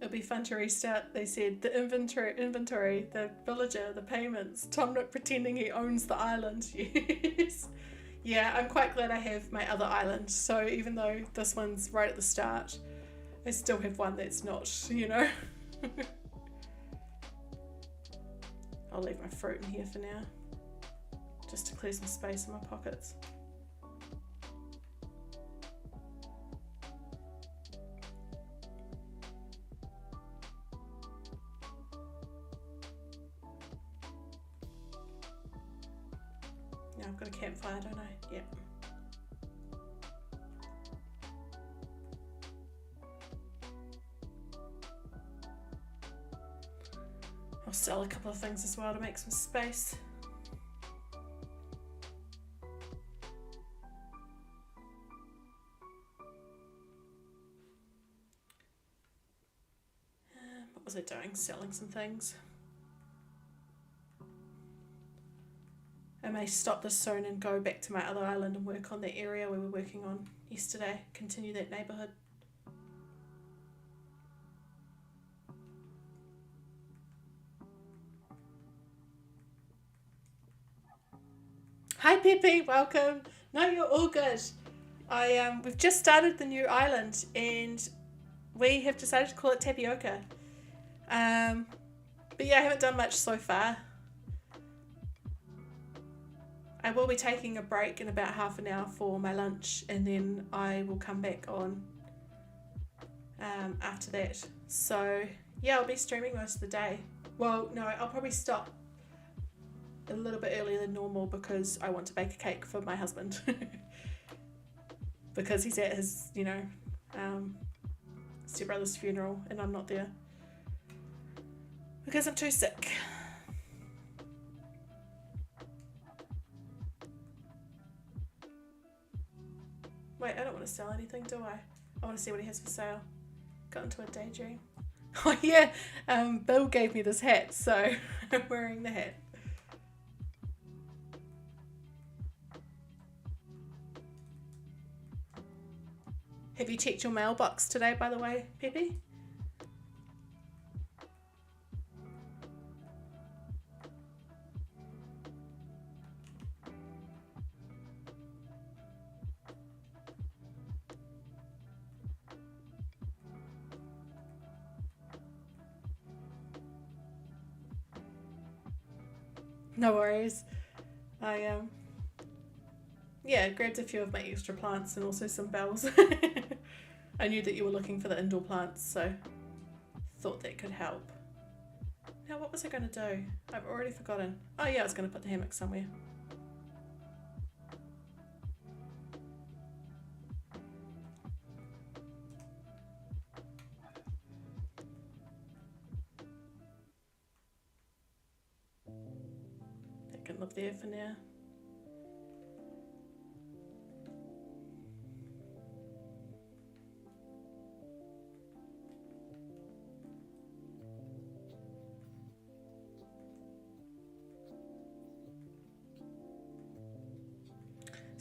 Speaker 1: It'll be fun to restart, they said. The inventory, the villager, the payments, Tom Nook pretending he owns the island. Yes. Yeah, I'm quite glad I have my other island. So even though this one's right at the start, I still have one that's not, you know. I'll leave my fruit in here for now, just to clear some space in my pockets. Now I've got a campfire, don't I? Yep. I'll sell a couple of things as well to make some space. What was I doing? Selling some things. I may stop this soon and go back to my other island and work on the area we were working on yesterday. Continue that neighbourhood. Hi Pepe, welcome. No, you're all good. We've just started the new island and we have decided to call it Tapioca. But yeah, I haven't done much so far. I will be taking a break in about half an hour for my lunch and then I will come back on after that. So yeah, I'll be streaming most of the day. Well, no, I'll probably stop a little bit earlier than normal because I want to bake a cake for my husband. Because he's at his, you know, stepbrother's funeral and I'm not there. Because I'm too sick. Wait, I don't want to sell anything, do I? I want to see what he has for sale. Got into a daydream. Oh yeah, Bill gave me this hat, so I'm wearing the hat. Have you checked your mailbox today, by the way, Pepe? No worries. I yeah, grabbed a few of my extra plants and also some bells. I knew that you were looking for the indoor plants, so thought that could help. Now, what was I going to do? I've already forgotten. Oh yeah, I was going to put the hammock somewhere. That can live there for now.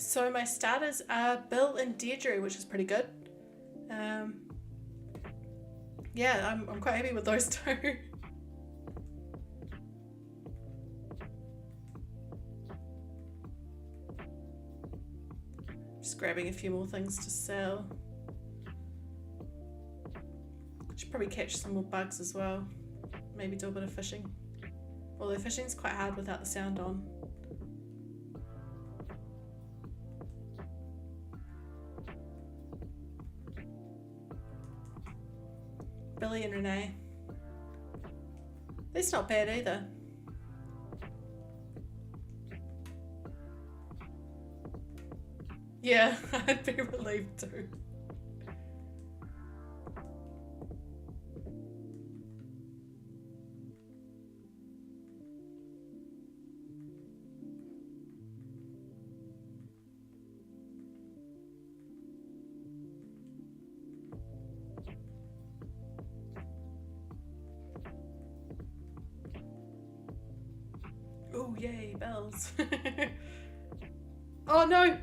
Speaker 1: So my starters are Bill and Deirdre, which is pretty good. Yeah, I'm quite happy with those two. Just grabbing a few more things to sell. Should probably catch some more bugs as well. Maybe do a bit of fishing. Although fishing's quite hard without the sound on. Billy and Renee. That's not bad either. Yeah, I'd be relieved too. Oh yay, bells. Oh no,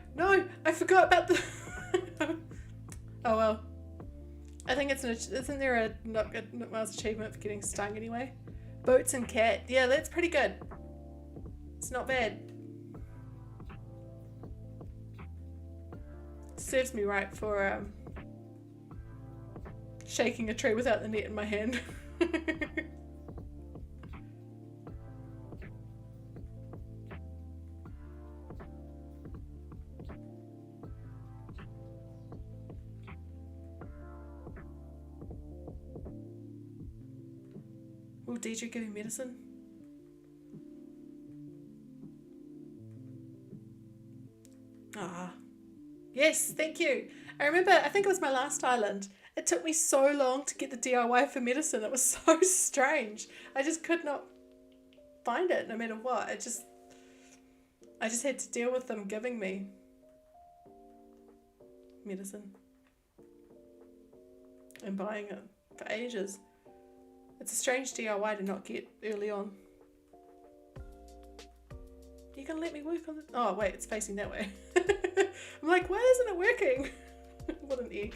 Speaker 1: I forgot about the oh well. I think isn't there a Nookma's achievement for getting stung anyway? Boots and cat. Yeah, that's pretty good. It's not bad. Serves me right for shaking a tree without the net in my hand. Will Deirdre give me medicine? Ah. Yes, thank you. I remember, I think it was my last island. It took me so long to get the DIY for medicine. It was so strange. I just could not find it no matter what. I just had to deal with them giving me medicine and buying it for ages. It's a strange DIY to not get early on. You gonna let me work on it? Oh wait, it's facing that way. I'm like, why isn't it working? What an egg.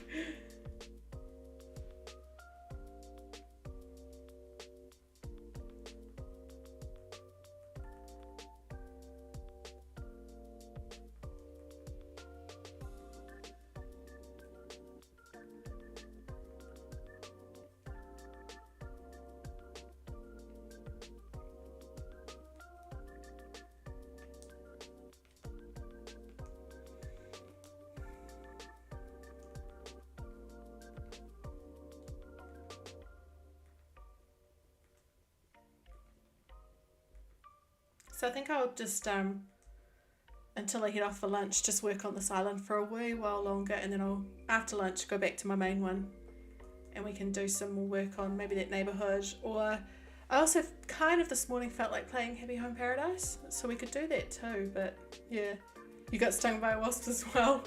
Speaker 1: So I think I'll just, until I head off for lunch, just work on this island for a wee while longer, and then I'll, after lunch, go back to my main one and we can do some more work on maybe that neighbourhood. Or I also kind of this morning felt like playing Happy Home Paradise, so we could do that too, but yeah. You got stung by a wasp as well.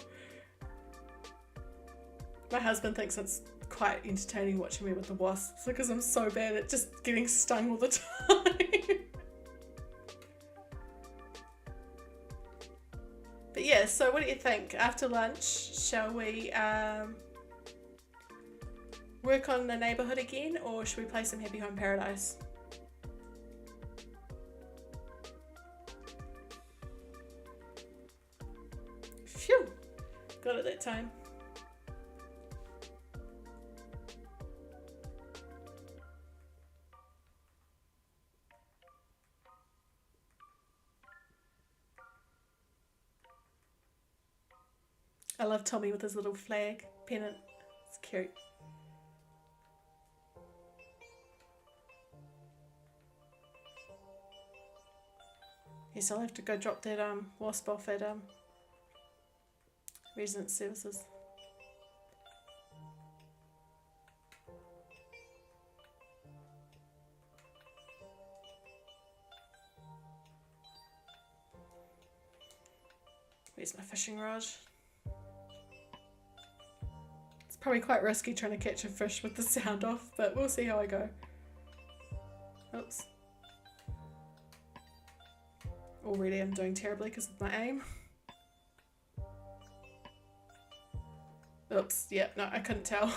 Speaker 1: My husband thinks it's quite entertaining watching me with the wasps because I'm so bad at just getting stung all the time. But yeah, so what do you think? After lunch, shall we work on the neighbourhood again, or should we play some Happy Home Paradise? Phew! Got it that time. I love Tommy with his little flag pennant. It's cute. Yes, I'll have to go drop that wasp off at Resident Services. Where's my fishing rod? Probably quite risky trying to catch a fish with the sound off, but we'll see how I go. Oops. Already I'm doing terribly because of my aim. Oops, yeah, no, I couldn't tell.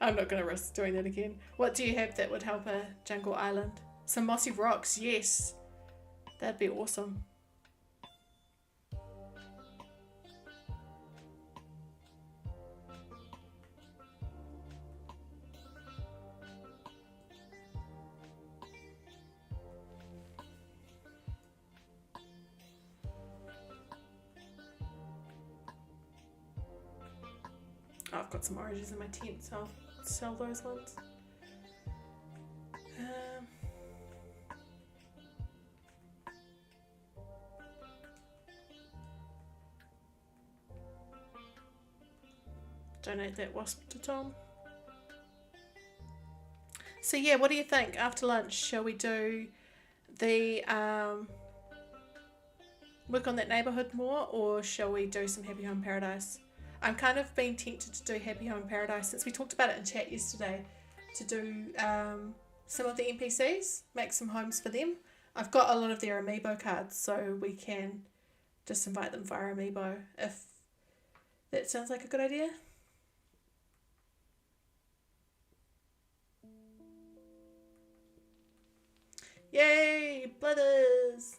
Speaker 1: I'm not going to risk doing that again. What do you have that would help a jungle island? Some mossy rocks, yes. That'd be awesome. Oh, I've got some oranges in my tent, so I'll sell those ones. Donate that wasp to Tom. So yeah, what do you think after lunch? Shall we do the work on that neighbourhood more, or shall we do some Happy Home Paradise? I'm kind of being tempted to do Happy Home Paradise since we talked about it in chat yesterday, to do some of the NPCs, make some homes for them. I've got a lot of their amiibo cards, so we can just invite them via amiibo if that sounds like a good idea. Yay, brothers!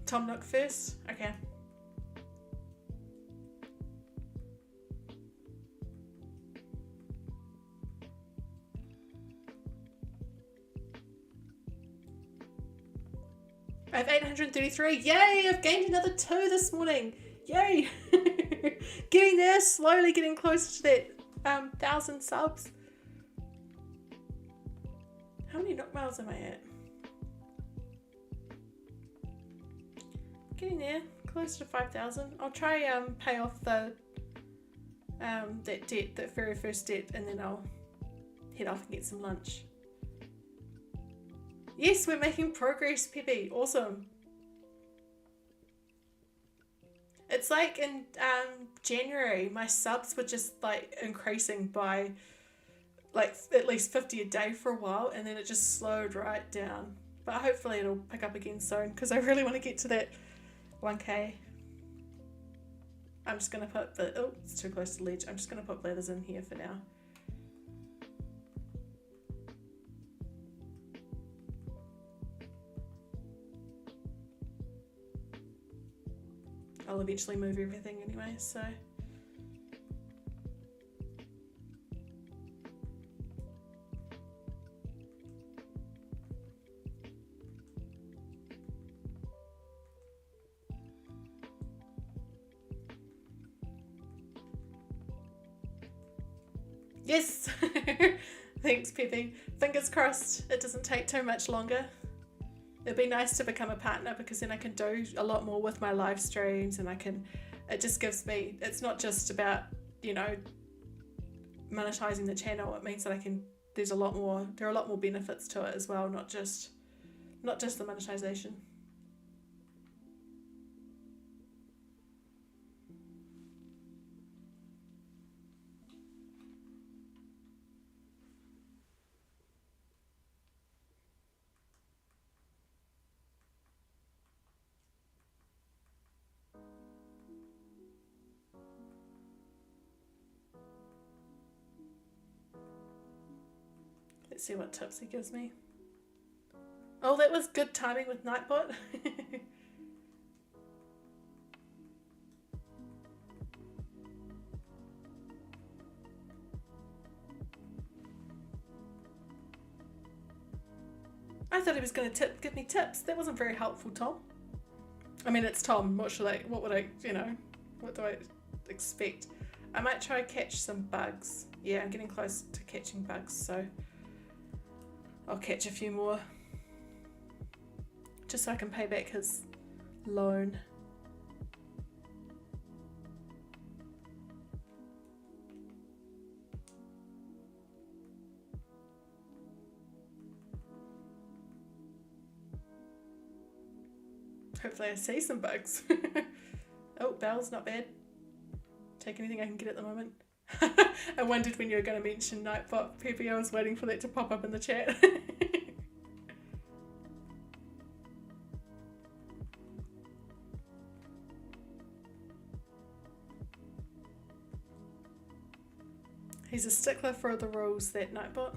Speaker 1: Tom Nook first? Okay. I have 833. Yay! I've gained another 2 this morning. Yay! Getting there, slowly getting closer to that 1,000 subs. How many Nook miles am I at? Getting there, close to 5,000. I'll try pay off the that debt, that very first debt, and then I'll head off and get some lunch. Yes, we're making progress, Peppy. Awesome. It's like in January, my subs were just like increasing by like at least 50 a day for a while, and then it just slowed right down. But hopefully it'll pick up again soon, because I really want to get to that 1k. I'm just going to put the... Oh, it's too close to the ledge. I'm just going to put bladders in here for now. I'll eventually move everything anyway, so... Yes! Thanks, Peppy. Fingers crossed it doesn't take too much longer. It'd be nice to become a partner, because then I can do a lot more with my live streams, and it just gives me, it's not just about, you know, monetizing the channel. It means that there are a lot more benefits to it as well, not just the monetization. Let's see what tips he gives me. Oh, that was good timing with Nightbot. I thought he was going to give me tips. That wasn't very helpful, Tom. I mean, it's Tom. What do I expect? I might try to catch some bugs. Yeah, I'm getting close to catching bugs, so I'll catch a few more. Just so I can pay back his loan. Hopefully I see some bugs. Oh, bells, not bad. Take anything I can get at the moment. I wondered when you were going to mention Nightbot, Peppy. I was waiting for that to pop up in the chat. He's a stickler for the rules, that Nightbot.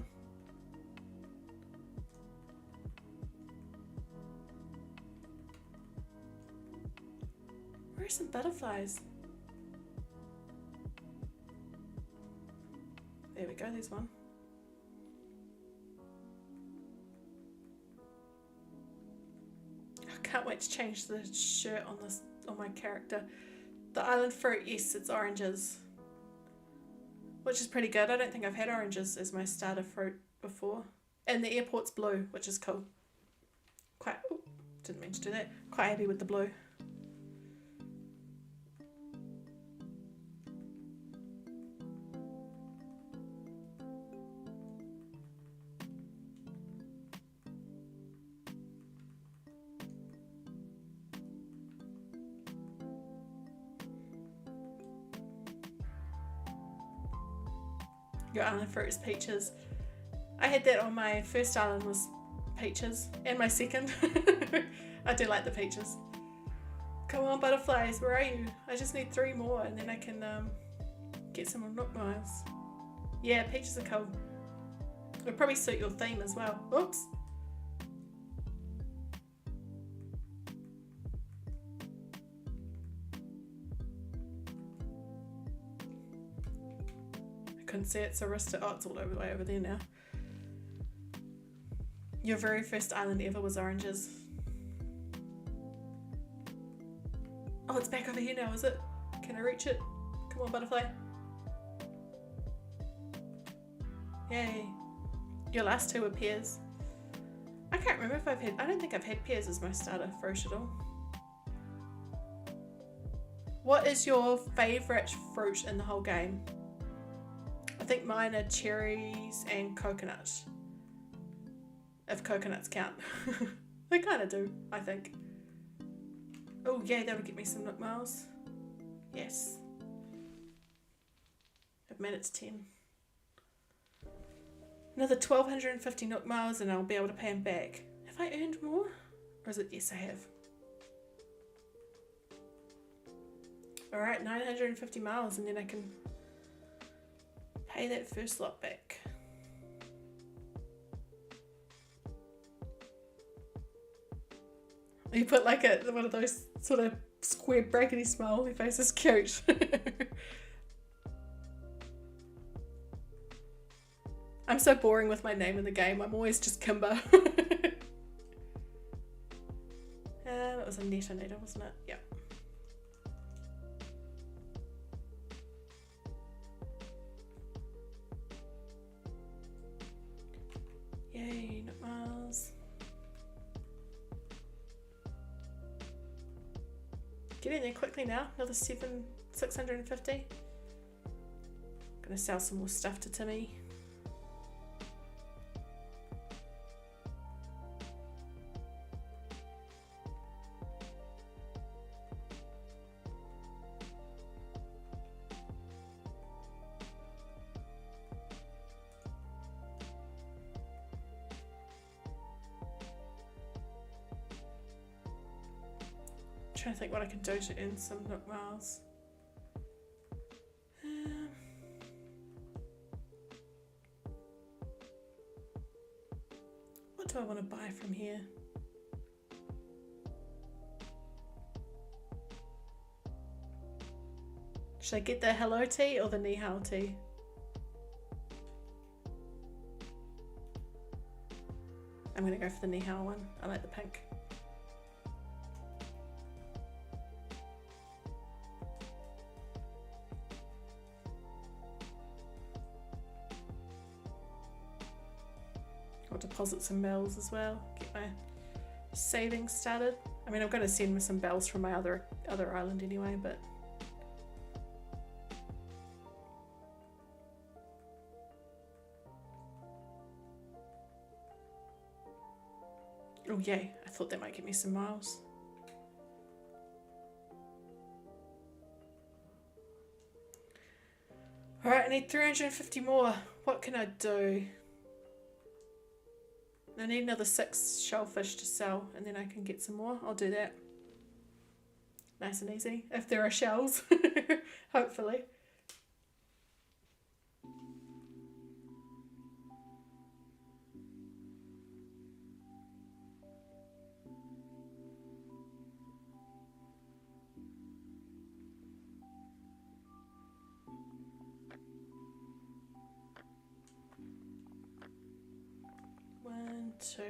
Speaker 1: Where are some butterflies? There we go, there's one. I can't wait to change the shirt on my character. The island fruit, yes, it's oranges. Which is pretty good. I don't think I've had oranges as my starter fruit before. And the airport's blue, which is cool. Didn't mean to do that. Quite happy with the blue. Your island fruit is peaches. I had that on my first island was peaches, and my second. I do like the peaches. Come on, butterflies, where are you? I just need 3 more and then I can get some Nook Miles. Yeah, peaches are cool. It'll probably suit your theme as well. Oops. Couldn't see it, so Rista. Oh, it's all over the way over there now. Your very first island ever was oranges. Oh, it's back over here now, is it? Can I reach it? Come on, butterfly. Yay. Your last 2 were pears. I can't remember if I don't think I've had pears as my starter fruit at all. What is your favourite fruit in the whole game? I think mine are cherries and coconut. If coconuts count. They kind of do, I think. Oh yeah, that'll get me some Nook Miles. Yes. I've made it to 10. Another 1,250 Nook Miles and I'll be able to pay him back. Have I earned more? Or is it yes, I have. Alright, 950 miles and then I can pay that first lot back. You put like one of those sort of square brackety smiley faces, cute. I'm so boring with my name in the game. I'm always just Kimber. It was a NekoKeno, wasn't it? Yeah. Yay, Nook Miles. Get in there quickly now. Another 650. Gonna sell some more stuff to Timmy. Trying to think what I can do to earn some Nook Miles. What do I want to buy from here? Should I get the hello tea or the ni hao tea? I'm going to go for the ni hao one. I like the pink. I'll deposit some bells as well. Get my savings started. I mean, I'm going to send me some bells from my other island anyway, but oh yay, I thought that might give me some miles. need 350 more. What can I do? I need another 6 shellfish to sell, and then I can get some more. I'll do that. Nice and easy, if there are shells. Hopefully. One, 2,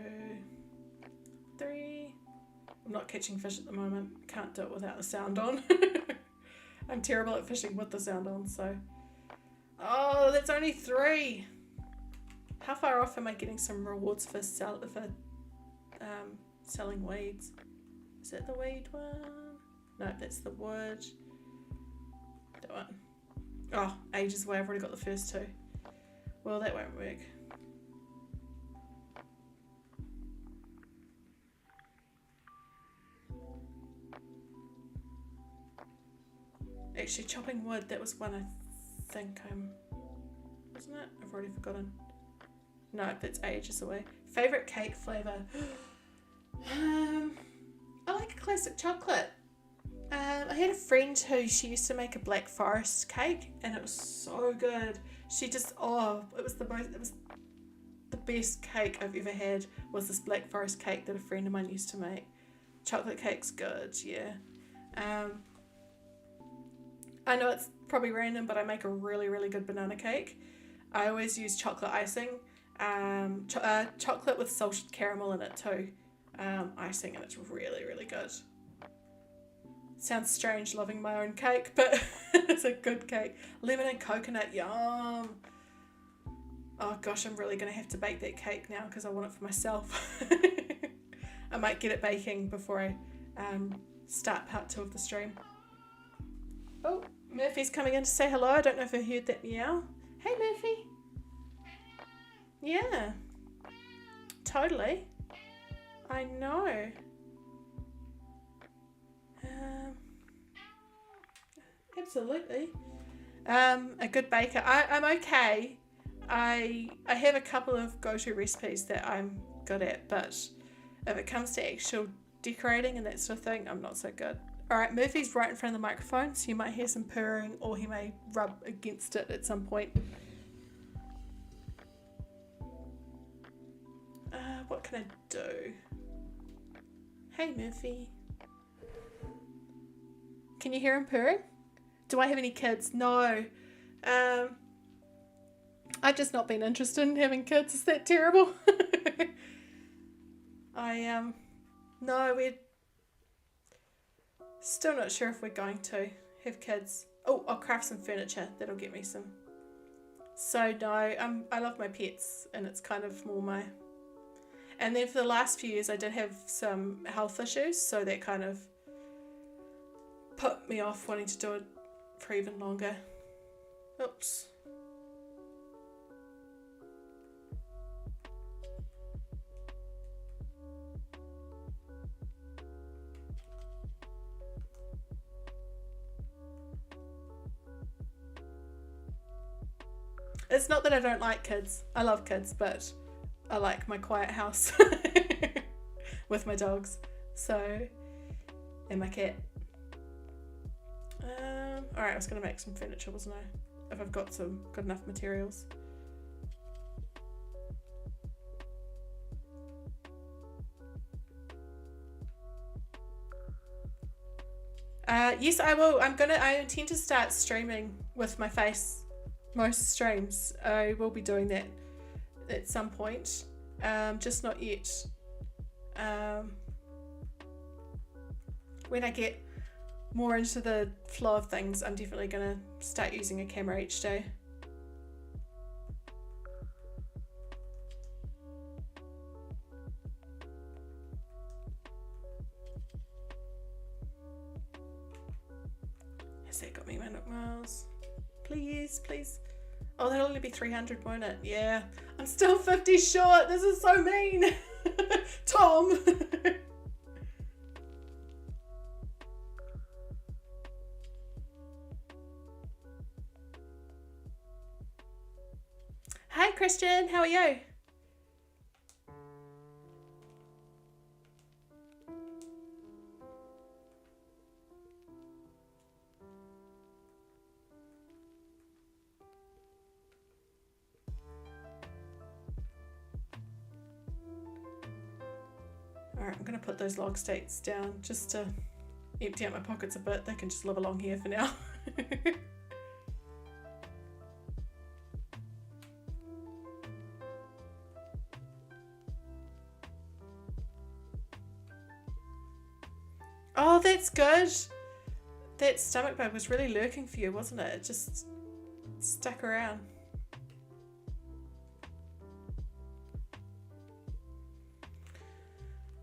Speaker 1: 3. I'm not catching fish at the moment. Can't do it without the sound on. I'm terrible at fishing with the sound on, so. Oh, that's only 3. How far off am I getting some rewards for selling weeds? Is that the weed one? No, that's the wood. That one. Oh, ages away. I've already got the first 2. Well, that won't work. Actually, chopping wood, that was one I think wasn't it? I've already forgotten. No, that's ages away. Favourite cake flavour? I like a classic chocolate. I had a friend who, she used to make a Black Forest cake, and it was so good. She just, it was the best cake I've ever had, was this Black Forest cake that a friend of mine used to make. Chocolate cake's good, yeah. I know it's probably random, but I make a really, really good banana cake. I always use chocolate icing, chocolate with salted caramel in it too, icing, and it's really, really good. Sounds strange loving my own cake, but it's a good cake. Lemon and coconut, yum. Oh gosh, I'm really going to have to bake that cake now because I want it for myself. I might get it baking before I start part 2 of the stream. Oh, Murphy's coming in to say hello. I don't know if I heard that meow. Hey, Murphy. Yeah. Totally. I know. Absolutely. A good baker. I'm okay. I have a couple of go-to recipes that I'm good at, but if it comes to actual decorating and that sort of thing, I'm not so good. Alright, Murphy's right in front of the microphone, so you might hear some purring, or he may rub against it at some point. What can I do? Hey, Murphy. Can you hear him purring? Do I have any kids? No. I've just not been interested in having kids. Is that terrible? No, we're still not sure if we're going to have kids. Oh, I'll craft some furniture. That'll get me some. So no, I love my pets, and it's kind of more my. And then for the last few years, I did have some health issues, so that kind of put me off wanting to do it for even longer. Oops. It's not that I don't like kids. I love kids, but I like my quiet house with my dogs. So, and my cat. Alright, I was going to make some furniture, wasn't I? If I've got some good enough materials. Yes, I will. I intend to start streaming with my face. Most streams. I will be doing that at some point. Just not yet. When I get more into the flow of things, I'm definitely going to start using a camera each day. Has that got me my Nook Miles? Please, please. Oh, that'll only be 300, won't it? Yeah. I'm still 50 short. This is so mean. Tom. Hi Christian, how are you? Alright, I'm going to put those log stakes down just to empty out my pockets a bit. They can just live along here for now. Oh, that's good. That stomach bug was really lurking for you, wasn't it? It just stuck around.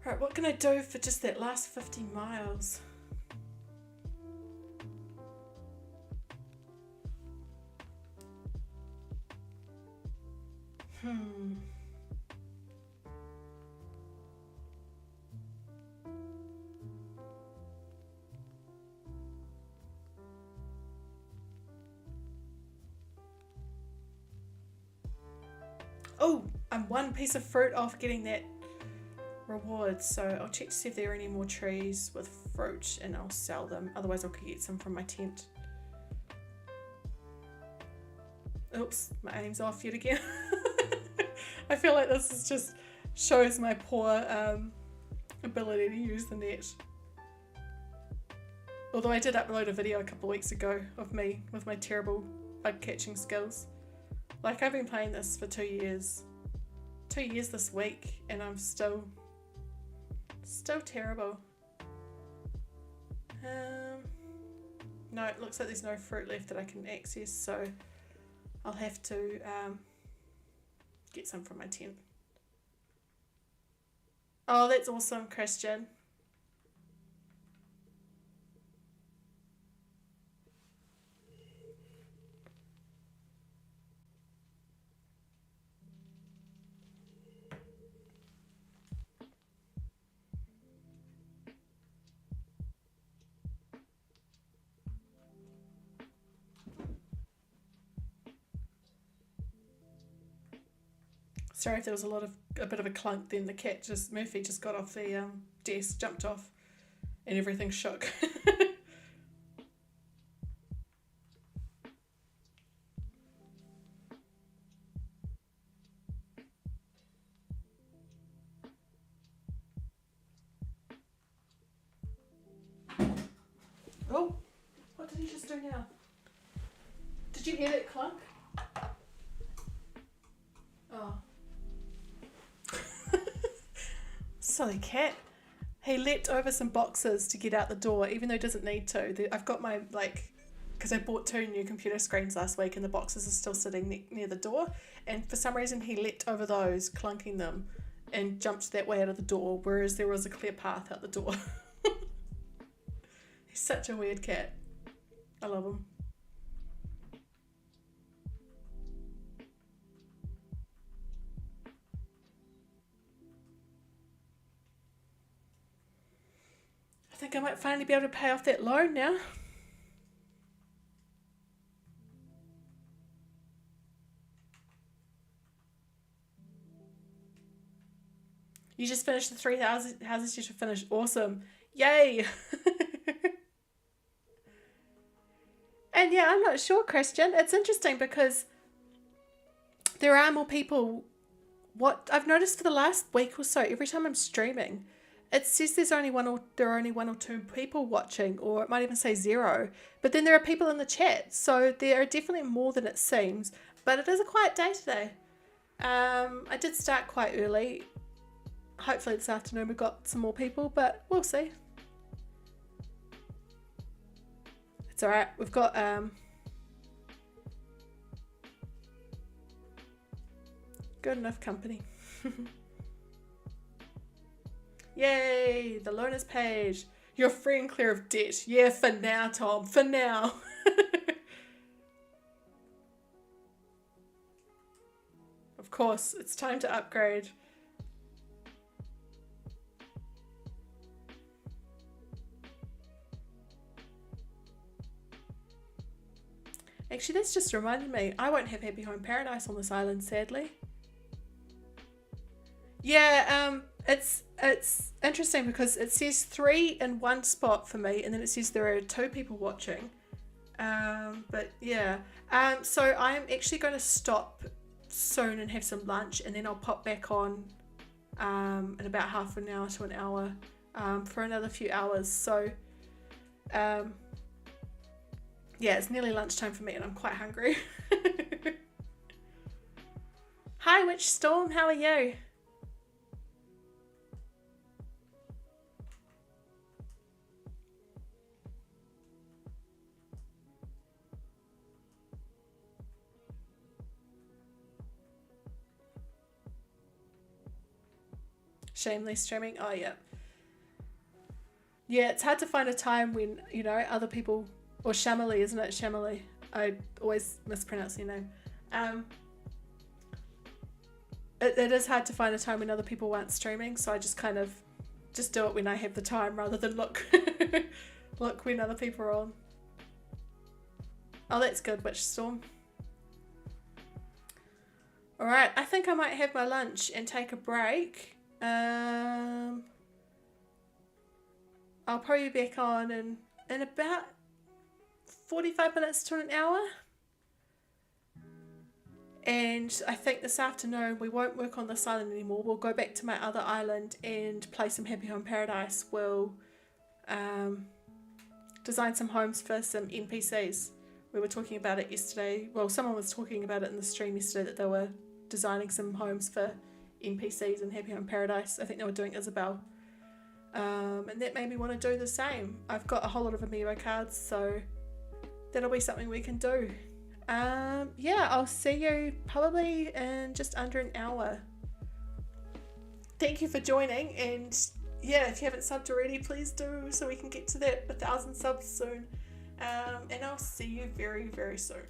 Speaker 1: Right, what can I do for just that last 50 miles? Oh, I'm one piece of fruit off getting that reward, so I'll check to see if there are any more trees with fruit and I'll sell them. Otherwise, I'll get some from my tent. Oops, my aim's off yet again. I feel like this is just shows my poor ability to use the net. Although I did upload a video a couple of weeks ago of me with my terrible bug catching skills. Like, I've been playing this for 2 years. 2 years this week, and I'm still terrible. No, it looks like there's no fruit left that I can access, so I'll have to get some from my tent. Oh, that's awesome, Christian. Sorry if there was a bit of a clunk then. Murphy just got off the desk, jumped off, and everything shook. Oh, what did he just do now? Did you hear that clunk? Oh. Silly cat. He leapt over some boxes to get out the door, even though he doesn't need to. I've got my, because I bought 2 new computer screens last week and the boxes are still sitting near the door. And for some reason he leapt over those, clunking them, and jumped that way out of the door, whereas there was a clear path out the door. He's such a weird cat. I love him. I think I might finally be able to pay off that loan now. You just finished the 3 houses you should finish. Awesome. Yay! And yeah, I'm not sure, Christian. It's interesting because there are more people. What I've noticed for the last week or so, every time I'm streaming, it says there are only one or two people watching, or it might even say 0. But then there are people in the chat, so there are definitely more than it seems. But it is a quiet day today. I did start quite early. Hopefully this afternoon we've got some more people, but we'll see. It's alright. We've got good enough company. Yay! The loan is paid. You're free and clear of debt. Yeah, for now, Tom. For now. Of course, it's time to upgrade. Actually, that's just reminded me. I won't have Happy Home Paradise on this island, sadly. Yeah, it's interesting because it says 3 in one spot for me, and then it says there are 2 people watching. But yeah. So I'm actually going to stop soon and have some lunch, and then I'll pop back on in about half an hour to an hour for another few hours. So yeah, it's nearly lunchtime for me and I'm quite hungry. Hi Witch Storm, how are you? Shameless streaming. Oh yeah. Yeah, it's hard to find a time when, you know, other people, or Shamily, isn't it? Shamily. I always mispronounce your name. It is hard to find a time when other people aren't streaming, so I just kind of just do it when I have the time rather than look look when other people are on. Oh, that's good, Witch Storm. Alright, I think I might have my lunch and take a break. I'll probably be back on in about 45 minutes to an hour. And I think this afternoon we won't work on this island anymore. We'll go back to my other island and play some Happy Home Paradise. We'll design some homes for some NPCs. We were talking about it yesterday. Well, someone was talking about it in the stream yesterday that they were designing some homes for NPCs in Happy Home Paradise. I think they were doing Isabel. And that made me want to do the same. I've got a whole lot of amiibo cards, so that'll be something we can do. Yeah, I'll see you probably in just under an hour. Thank you for joining, and yeah, if you haven't subbed already, please do so we can get to that 1,000 subs soon. And I'll see you very, very soon.